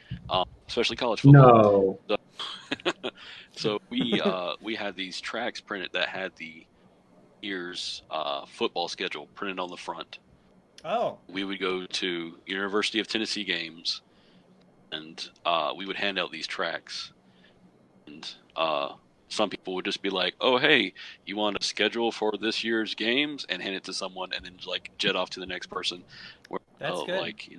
especially college football. No. So we had these tracts printed that had the year's football schedule printed on the front. Oh. We would go to University of Tennessee games, and we would hand out these tracts. And some people would just be like, "Oh, hey, you want a schedule for this year's games?" and hand it to someone, and then like jet off to the next person. That's good. Like,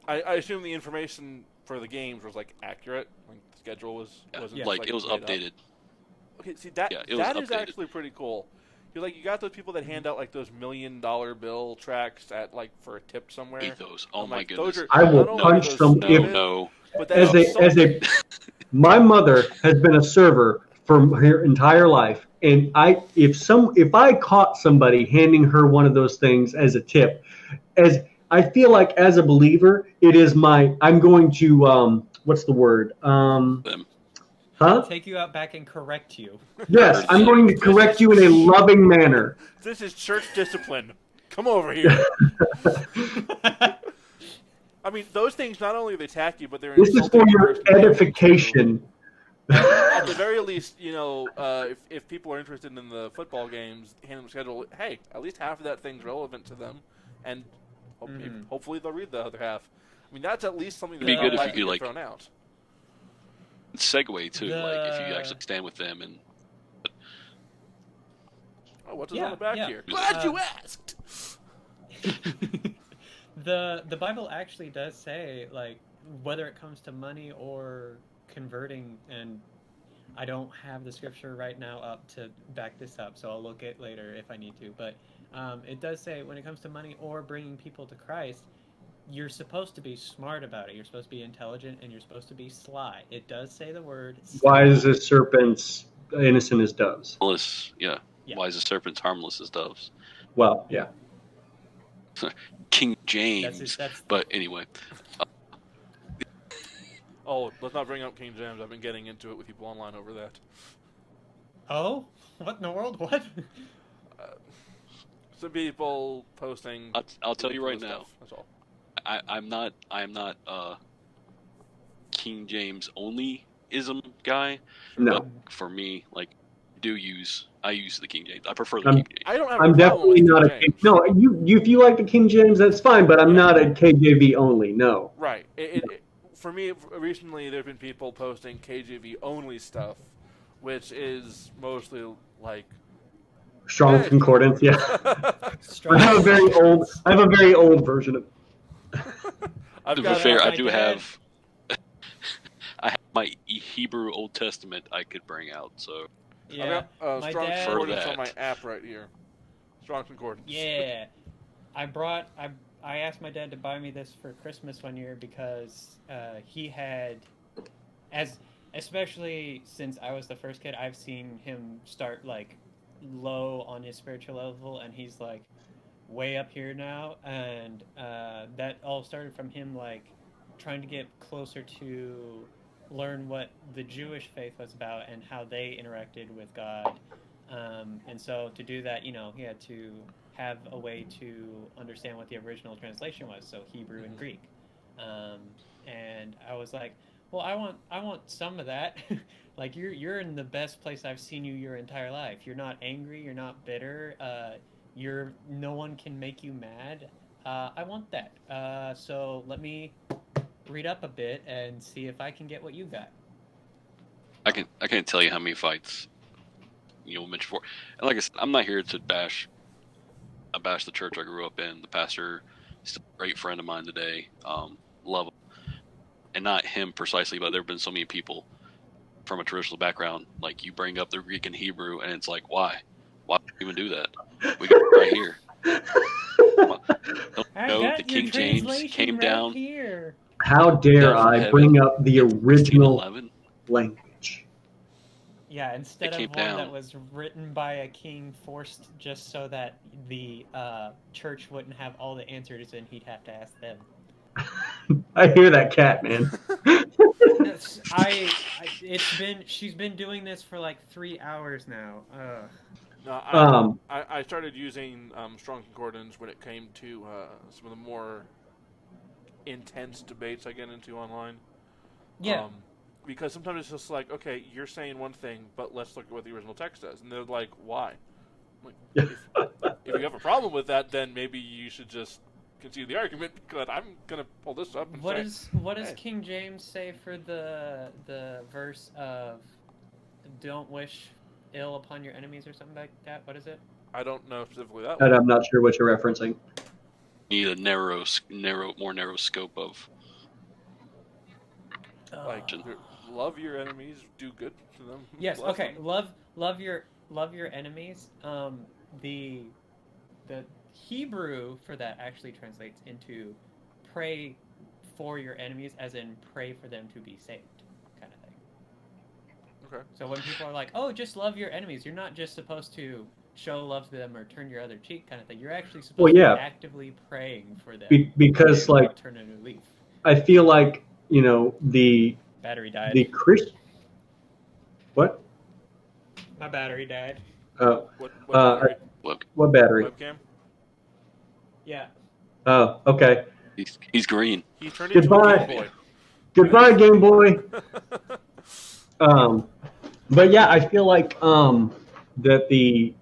I assume the information for the games was like accurate. Like the schedule wasn't like it was updated. Okay, see that Yeah, it was that is updated. actually pretty cool. You got those people that hand out like those $1 million bill tracts at like for a tip somewhere. I hate those. Oh I'm my like, goodness. those are, I will not only punch those them stupid, No. But my mother has been a server for her entire life, and if I caught somebody handing her one of those things as a tip, as I feel like as a believer, it is I'm going to what's the word? Huh? Take you out back and correct you. Yes, I'm going to correct you in a loving manner. This is church discipline. Come over here. I mean, those things not only are they tacky, but they're This is insulting for to the your person who gave them to you. edification. At the very least, if people are interested in the football games, hand them a schedule. Hey, at least half of that thing's relevant to them, and hopefully they'll read the other half. I mean, that's at least something It'd be that good if you likely could, get like, thrown out. Segue too, like if you actually stand with them and. Oh, what's on the back yeah. here? Glad you asked. The Bible actually does say, like, whether it comes to money or converting, and I don't have the scripture right now up to back this up, so I'll look it later if I need to. But it does say when it comes to money or bringing people to Christ, you're supposed to be smart about it. You're supposed to be intelligent, and you're supposed to be sly. It does say the word sly. Wise as serpents, innocent as doves. Harmless, yeah. Yeah. Wise as serpents, harmless as doves. Well, yeah. King James. That's But anyway, Oh, let's not bring up King James. I've been getting into it with people online over that. Oh, what in the world? What? Some people posting. I'll tell you right ridiculous now. stuff, that's all. I am not King James only-ism guy. No. But for me, like, I use the King James. I prefer the I'm- King James. I don't have. I'm a problem definitely with not a King King. James. No, you if you like the King James, that's fine. But I'm Yeah. not a KJV only. No. Right. For me, recently there have been people posting KJV only stuff, which is mostly like. Strong's Hey. Concordance. Yeah. I have a very old version of. I've To be got fair, my I do dad. have. I have my Hebrew Old Testament I could bring out. So Yeah, I've got my Strong's dad. Concordance For on my that. app right here. Strong's Concordance. Yeah, I asked my dad to buy me this for Christmas one year because he had, especially since I was the first kid, I've seen him start like low on his spiritual level, and he's like way up here now, and that all started from him like trying to get closer to learn what the Jewish faith was about and how they interacted with God. And so to do that, he had to have a way to understand what the original translation was, so Hebrew and Greek. And I was like, well, I want some of that. Like you're in the best place I've seen you your entire life. You're not angry. You're not bitter. No one can make you mad. I want that. So let me read up a bit and see if I can get what you got. I can't tell you how many fights mentioned before. And like I said, I'm not here to bash the church I grew up in. The pastor is still a great friend of mine today. Love him. And not him precisely, but there have been so many people from a traditional background. Like you bring up the Greek and Hebrew, and it's like, why? Why would you even do that? We got it right here. I No, got the your King James translation came right down. here. How dare Down from I heaven. bring up the original 1611. language? Yeah, instead of came one that down. was written by a king forced just so that the church wouldn't have all the answers and he'd have to ask them. I hear that cat, man. She's been doing this for like 3 hours now. No, I started using Strong Concordance when it came to some of the more intense debates I get into online. Yeah. Because sometimes it's just like, okay, you're saying one thing, but let's look at what the original text says. And they're like, why? I'm like, if you have a problem with that, then maybe you should just concede the argument, because I'm going to pull this up and What say... does hey. King James say for the verse of don't wish ill upon your enemies or something like that? What is it? I don't know specifically that And one. I'm not sure what you're referencing. Need a more narrow scope of. Like, love your enemies, do good to them. Yes. bless Okay. them. Love your enemies. The Hebrew for that actually translates into pray for your enemies, as in pray for them to be saved, kind of thing. Okay. So when people are like, "Oh, just love your enemies," you're not just supposed to show love to them or turn your other cheek, kind of thing. You're actually supposed to be actively praying for them. Because, like, turn a new leaf. I feel like the Battery died. the Christian. What? My battery died. Oh, What battery? Look, what battery? webcam? Yeah. Oh, okay. he's green. He turned Goodbye. into a Game Boy. Goodbye, Game Boy. But yeah, I feel like that the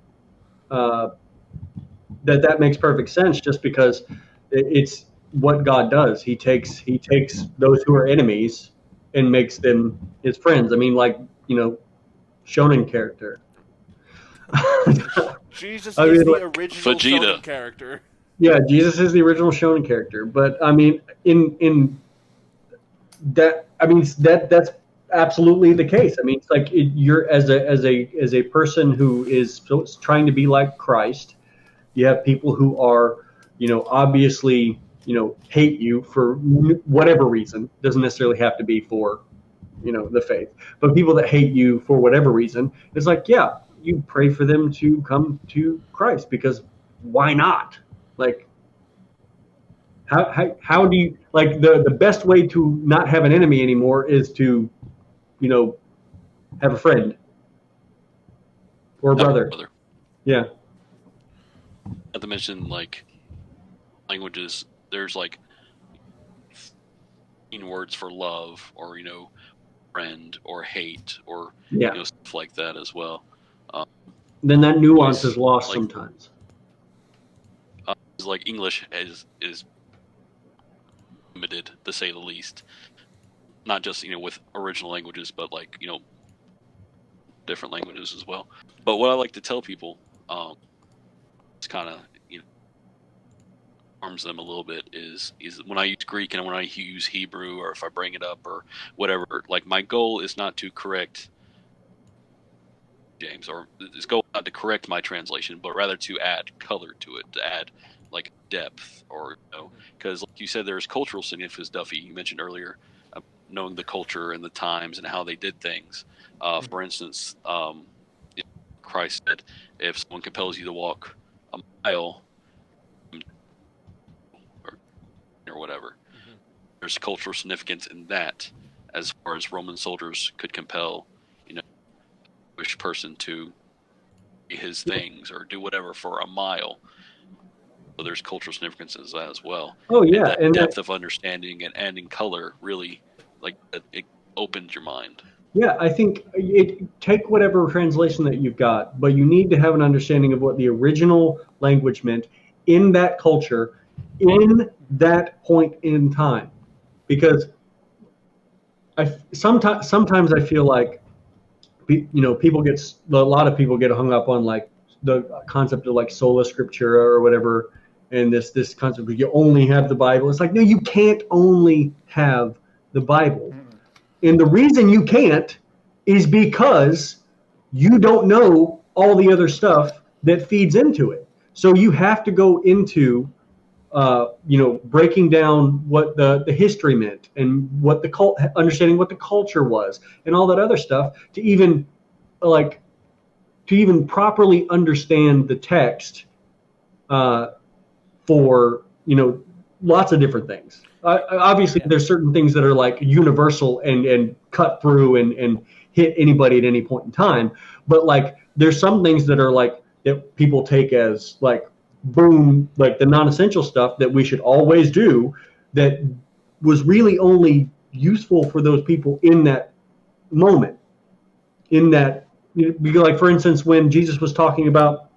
that makes perfect sense, just because it's what God does. He takes those who are enemies and makes them his friends. I mean, like, shonen character. Jesus is I mean, the like, original Vegeta. Shonen character. Yeah, Jesus is the original shonen character, but I mean, in that, I mean, that's absolutely the case. I mean, it's like you're as a person who is trying to be like Christ. You have people who are, obviously, hate you for whatever reason. Doesn't necessarily have to be for, the faith, but people that hate you for whatever reason. It's like, yeah, you pray for them to come to Christ, because why not? Like, how do you, like, the best way to not have an enemy anymore is to, have a friend or a brother. Yeah. Not to mention, like, languages, there's like words for love, or friend, or hate, or stuff like that as well. Then that nuance is lost sometimes. Like, English is limited, to say the least. Not just with original languages, but like different languages as well. But what I like to tell people, it's kind of harms them a little bit, is when I use Greek and when I use Hebrew, or if I bring it up or whatever, like, my goal is not to correct James, or this goal not to correct my translation, but rather to add color to it, to add like depth, or because like you said, there's cultural significance. Duffy, you mentioned earlier, knowing the culture and the times and how they did things. For instance, Christ said, if someone compels you to walk a mile, or whatever, there's cultural significance in that, as far as Roman soldiers could compel a Jewish person to do his things or do whatever for a mile. So there's cultural significance in that as well. Oh yeah, and that depth of understanding and adding color really, like, it opens your mind. Yeah, I think take whatever translation that you've got, but you need to have an understanding of what the original language meant in that culture, in that point in time. Because sometimes I feel like, a lot of people get hung up on, like, the concept of, like, sola scriptura or whatever, and this concept of you only have the Bible. It's like, no, you can't only have the Bible. And the reason you can't is because you don't know all the other stuff that feeds into it. So you have to go into, breaking down what the history meant, and what understanding what the culture was, and all that other stuff, to even properly understand the text, for lots of different things. Obviously, there's certain things that are like universal and cut through and hit anybody at any point in time. But like, there's some things that are like, that people take as like, boom, like the non-essential stuff that we should always do, that was really only useful for those people in that moment. In that, like, for instance, when Jesus was talking about,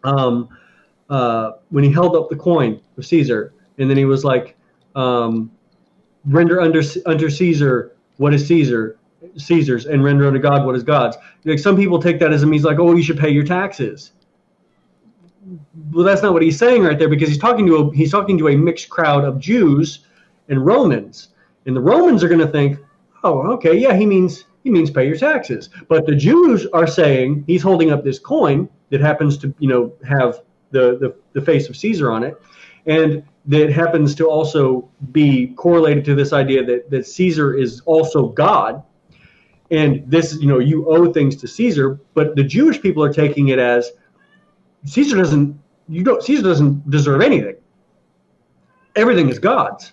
when he held up the coin of Caesar, and then he was like, render unto Caesar what is Caesar's, and render unto God what is God's. Like, some people take that as a means, like, oh, you should pay your taxes. Well, that's not what he's saying right there, because he's talking to a mixed crowd of Jews and Romans, and the Romans are going to think, oh, okay, yeah, he means pay your taxes. But the Jews are saying, he's holding up this coin that happens to have the face of Caesar on it, and that happens to also be correlated to this idea that Caesar is also God, and this, you owe things to Caesar. But the Jewish people are taking it as, Caesar doesn't deserve anything. Everything is God's.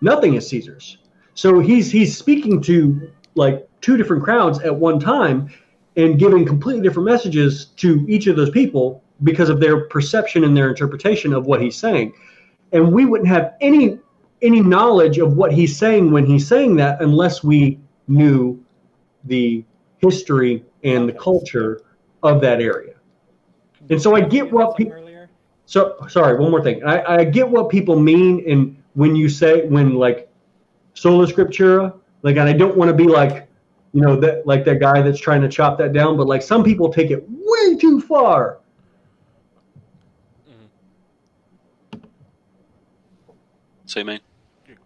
Nothing is Caesar's. So he's speaking to like two different crowds at one time, and giving completely different messages to each of those people because of their perception and their interpretation of what he's saying. And we wouldn't have any knowledge of what he's saying when he's saying that, unless we knew the history and the culture of that area. And so I get what people. So sorry, one more thing. I get what people mean, and when like sola scriptura, like, and I don't want to be like, that, like that guy that's trying to chop that down, but like, some people take it way too far. Say, man.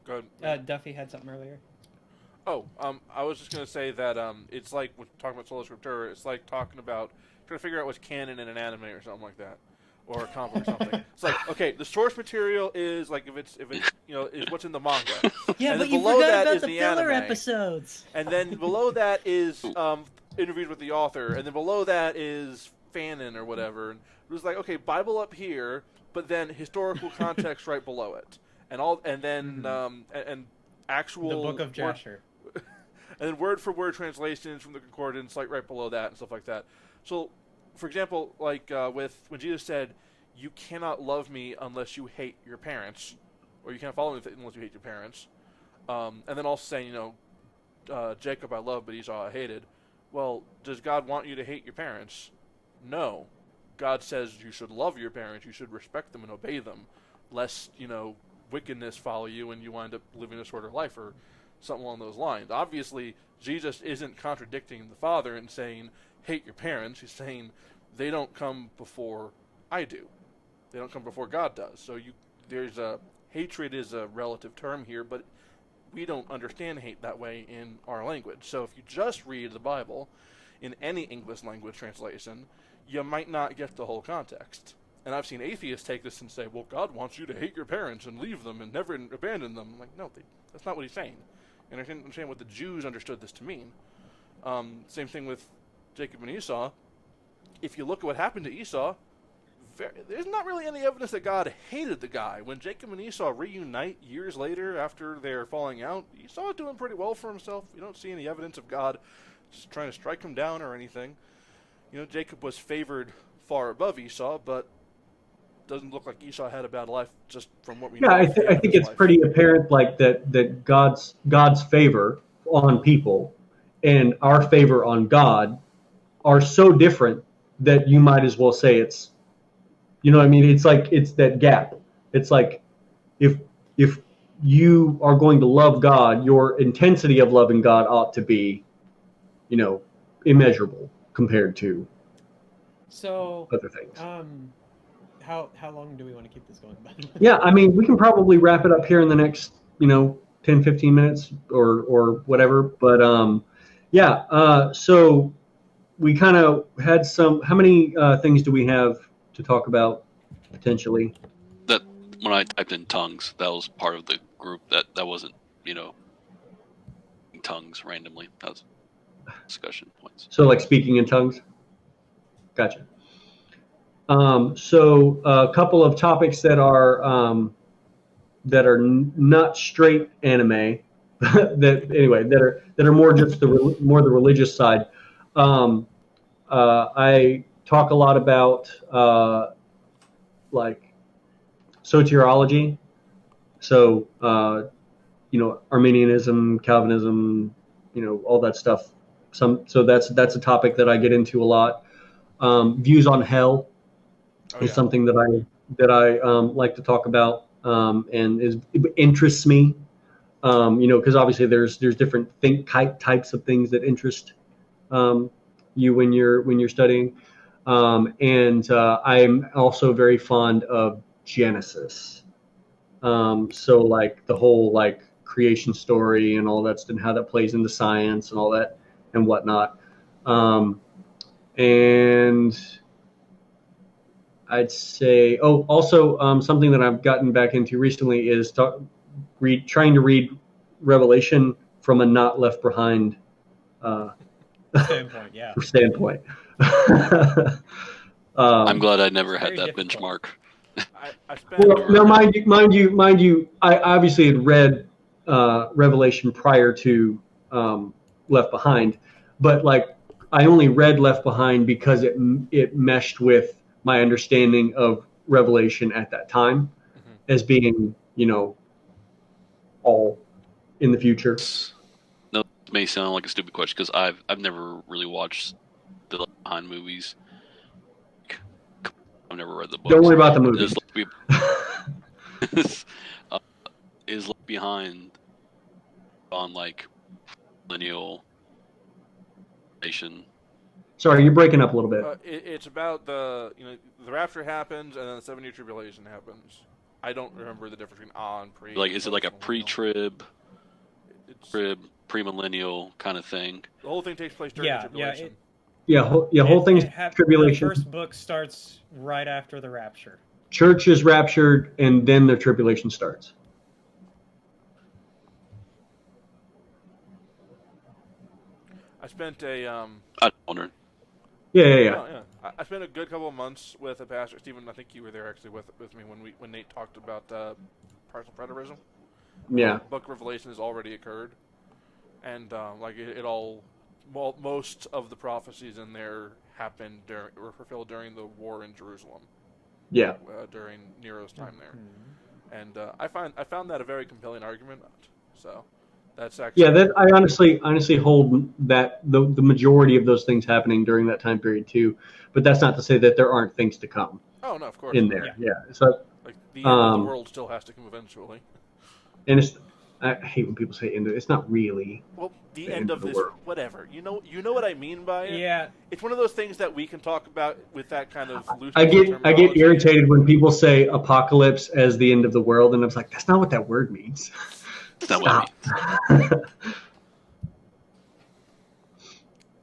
Go ahead. Duffy had something earlier. I was just gonna say that it's like when talking about sola scriptura. It's like talking about trying to figure out what's canon in an anime or something like that, or a comic or something. It's like, okay, the source material is like if it's is what's in the manga. Yeah, and but then you below forgot that about is the filler anime. episodes. And then below that is interviews with the author, and then below that is fanon or whatever. And it was like, okay, Bible up here, but then historical context right below it, and then and actual The Book of Jasher. and then word for word translations from the concordance, like right below that and stuff like that. So, for example, like with when Jesus said, "You cannot love me unless you hate your parents," or "You can't follow me unless you hate your parents," and then also saying, Jacob I loved, but Esau I hated. Well, does God want you to hate your parents? No. God says you should love your parents, you should respect them and obey them, lest, wickedness follow you and you wind up living a shorter life or something along those lines. Obviously, Jesus isn't contradicting the Father and saying, hate your parents. He's saying, they don't come before I do. They don't come before God does. So hatred is a relative term here, but we don't understand hate that way in our language. So if you just read the Bible in any English language translation, you might not get the whole context. And I've seen atheists take this and say, well, God wants you to hate your parents and leave them and never abandon them. I'm like, no, that's not what he's saying. And I didn't understand what the Jews understood this to mean. Same thing with Jacob and Esau. If you look at what happened to Esau, there's not really any evidence that God hated the guy. When Jacob and Esau reunite years later after they're falling out, Esau is doing pretty well for himself. You don't see any evidence of God just trying to strike him down or anything. Jacob was favored far above Esau, but doesn't look like Esau had a bad life just from what we know. I think it's pretty apparent, like that God's favor on people and our favor on God are so different that you might as well say it's, what I mean? It's like it's that gap. It's like if you are going to love God, your intensity of loving God ought to be, immeasurable compared to other things. How long do we want to keep this going? Yeah, I mean, we can probably wrap it up here in the next, 10, 15 minutes or whatever. But so we kind of had how many things do we have to talk about potentially? That when I typed in tongues, that was part of the group. That wasn't, tongues randomly. That was discussion points. So like speaking in tongues? Gotcha. So a couple of topics that are not straight anime, that are more just the religious side. I talk a lot about like soteriology. So Arminianism, Calvinism, all that stuff. So that's a topic that I get into a lot. Views on hell is something that I like to talk about, and it interests me. Because obviously there's different types of things that interest you when you're studying. And I'm also very fond of Genesis. So like the whole like creation story and all that stuff and how that plays into science and all that and whatnot. And I'd say, also something that I've gotten back into recently is trying to read Revelation from a not left behind standpoint. Yeah. Standpoint. I'm glad I never had that difficult. benchmark. Now, mind you, I obviously had read Revelation prior to Left Behind, but like I only read Left Behind because it meshed with my understanding of Revelation at that time as being, all in the future. No, it may sound like a stupid question because I've never really watched the Left Behind movies. I've never read the books. Don't worry about the movies. Is Left Behind on like millennial nation? Sorry, you're breaking up a little bit. It's about the rapture happens and then the 7-year tribulation happens. I don't remember the difference between on, pre. Like, is it like a pre-trib, trib, premillennial kind of thing. The whole thing takes place during the tribulation. Whole thing's tribulation. The first book starts right after the rapture. Church is raptured, and then the tribulation starts. I spent a I was wondering. Yeah. I spent a good couple of months with a pastor, Stephen. I think you were there actually with me when Nate talked about partial preterism. Yeah. Book of Revelation has already occurred, and most of the prophecies in there were fulfilled during the war in Jerusalem. Yeah. During Nero's time there, and I found that a very compelling argument. So that's actually I honestly hold that the majority of those things happening during that time period too, but that's not to say that there aren't things to come. Oh no, of course in not. there. Yeah. So like the end of the world still has to come eventually. And I hate when people say end. It's not really. Well, the end of this world. Whatever. You know what I mean by it. Yeah. It's one of those things that we can talk about with that kind of loose. I get irritated when people say apocalypse as the end of the world, and I was like, that's not what that word means. That's not what it means.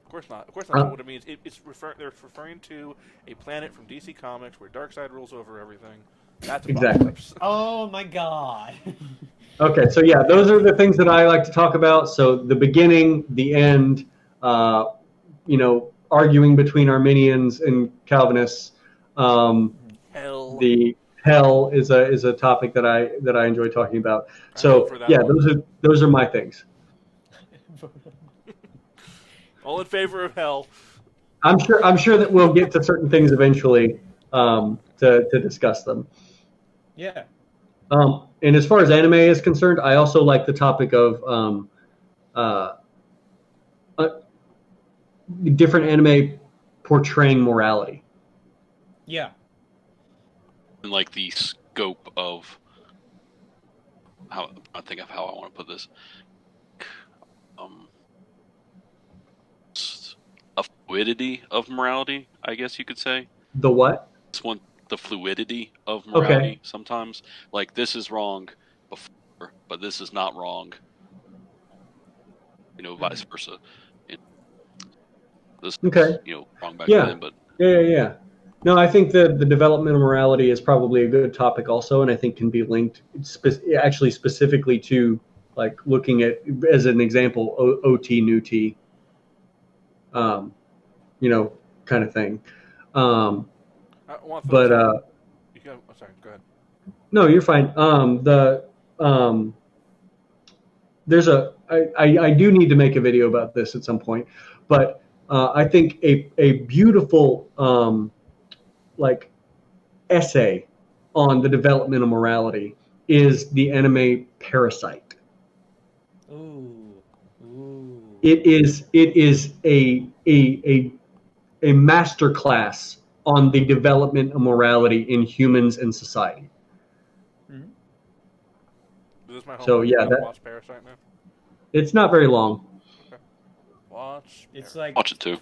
Of course not. Of course not what it means. They're referring to a planet from DC Comics where Darkseid rules over everything. That's apocalypse. Exactly. Oh my God. Okay, so yeah, those are the things that I like to talk about. So the beginning, the end, arguing between Arminians and Calvinists. Hell. The hell is a topic that I enjoy talking about. So yeah, those are my things. All in favor of hell. I'm sure that we'll get to certain things eventually to discuss them. Yeah. And as far as anime is concerned, I also like the topic of different anime portraying morality. Yeah. And like the scope of how I want to put this. A fluidity of morality, I guess you could say. The what? The fluidity of morality sometimes. Like, this is wrong before, but this is not wrong. Vice versa. This is, wrong back then, but... Yeah. No, I think the development of morality is probably a good topic also, and I think can be linked actually specifically to, like, looking at, as an example, OT, new T, kind of thing. Sorry, go ahead. No, you're fine. I do need to make a video about this at some point, but I think a beautiful essay on the development of morality is the anime Parasite. Ooh. It is a masterclass on the development of morality in humans and society. Mm-hmm. Is this my homework? So yeah, watch Parasite now. It's not very long. Okay. Watch. It's like. Watch it too.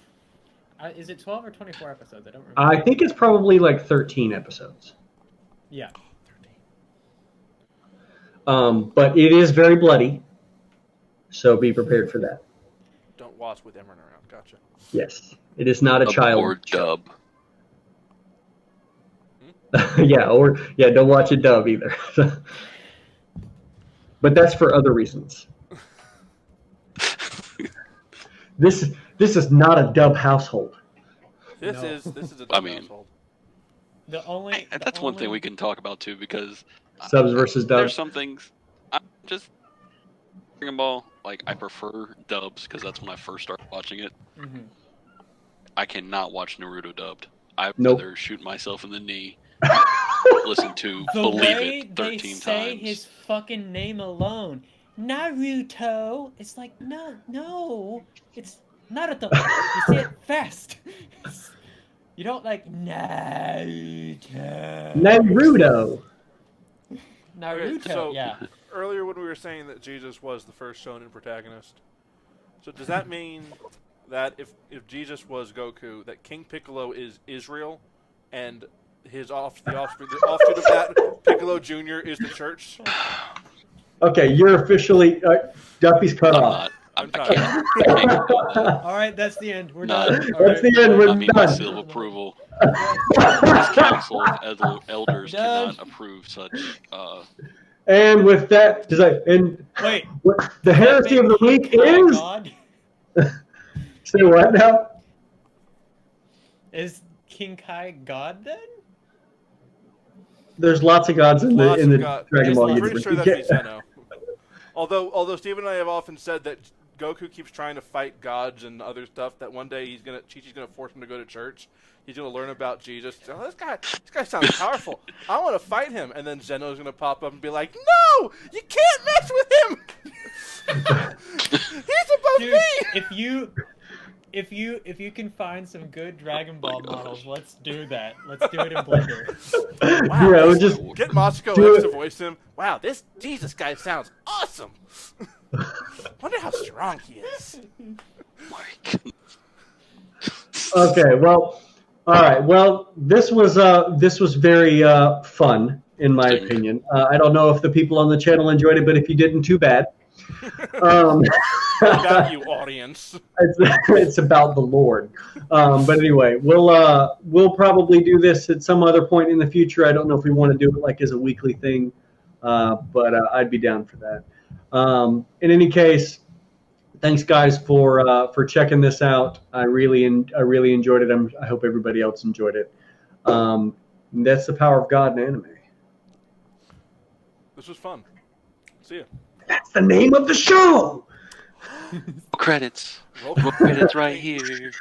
Is it 12 or 24 episodes? I don't remember. I think it's probably like 13 episodes. Yeah. 13. But it is very bloody, so be prepared for that. Don't watch with Emran around. Gotcha. Yes, it is not a child. Or dub. Don't watch it dub either. But that's for other reasons. This is not a dub household. This is a dub household. That's one thing we can talk about too, because subs versus dubs. There's some things. I'm just Dragon Ball. Like, I prefer dubs because that's when I first started watching it. Mm-hmm. I cannot watch Naruto dubbed. I'd Nope. rather shoot myself in the knee. Listen to The Believe way It they 13 say times. his fucking name alone, Naruto. It's like no, it's Naruto. You say it fast. You don't like Naruto. Naruto. Naruto. Okay, so yeah. Earlier when we were saying that Jesus was the first shonen protagonist, so does that mean that if Jesus was Goku, that King Piccolo is Israel, and the offshoot of that, Piccolo Jr. is the church? Okay, you're officially Duffy's cut off. I'm tired. All right, that's the end. We're Nah, done. All That's right. the end. We're I mean, my done. seal of approval. This council of elders Done. cannot approve such. And with that, Wait. the heresy of the week Kai is. God? Say what now? Is King Kai God then? There's lots of gods in Lots the of God. Dragon Ball I'm universe. pretty sure that'd be Zeno. Although Steve and I have often said that Goku keeps trying to fight gods and other stuff, that one day Chi-Chi's gonna force him to go to church. He's gonna learn about Jesus. Oh, this guy sounds powerful. I want to fight him, and then Zeno's gonna pop up and be like, "No, you can't mess with him. He's above Dude, me." if you can find some good Dragon Ball models, let's do that. Let's do it in Blender. Wow, Yeah, just get Moscow do X it. to voice him. Wow, this Jesus guy sounds awesome. Wonder how strong he is. Mike. Okay, well, all right. Well, this was very fun in my opinion. I don't know if the people on the channel enjoyed it, but if you didn't, too bad. What about you, audience? It's about the Lord. But anyway, we'll probably do this at some other point in the future. I don't know if we want to do it like as a weekly thing, but I'd be down for that. In any case, thanks guys for checking this out. I really enjoyed it. I hope everybody else enjoyed it. That's the power of God in anime. This was fun. See ya. That's the name of the show. Credits. Roll Credits right here.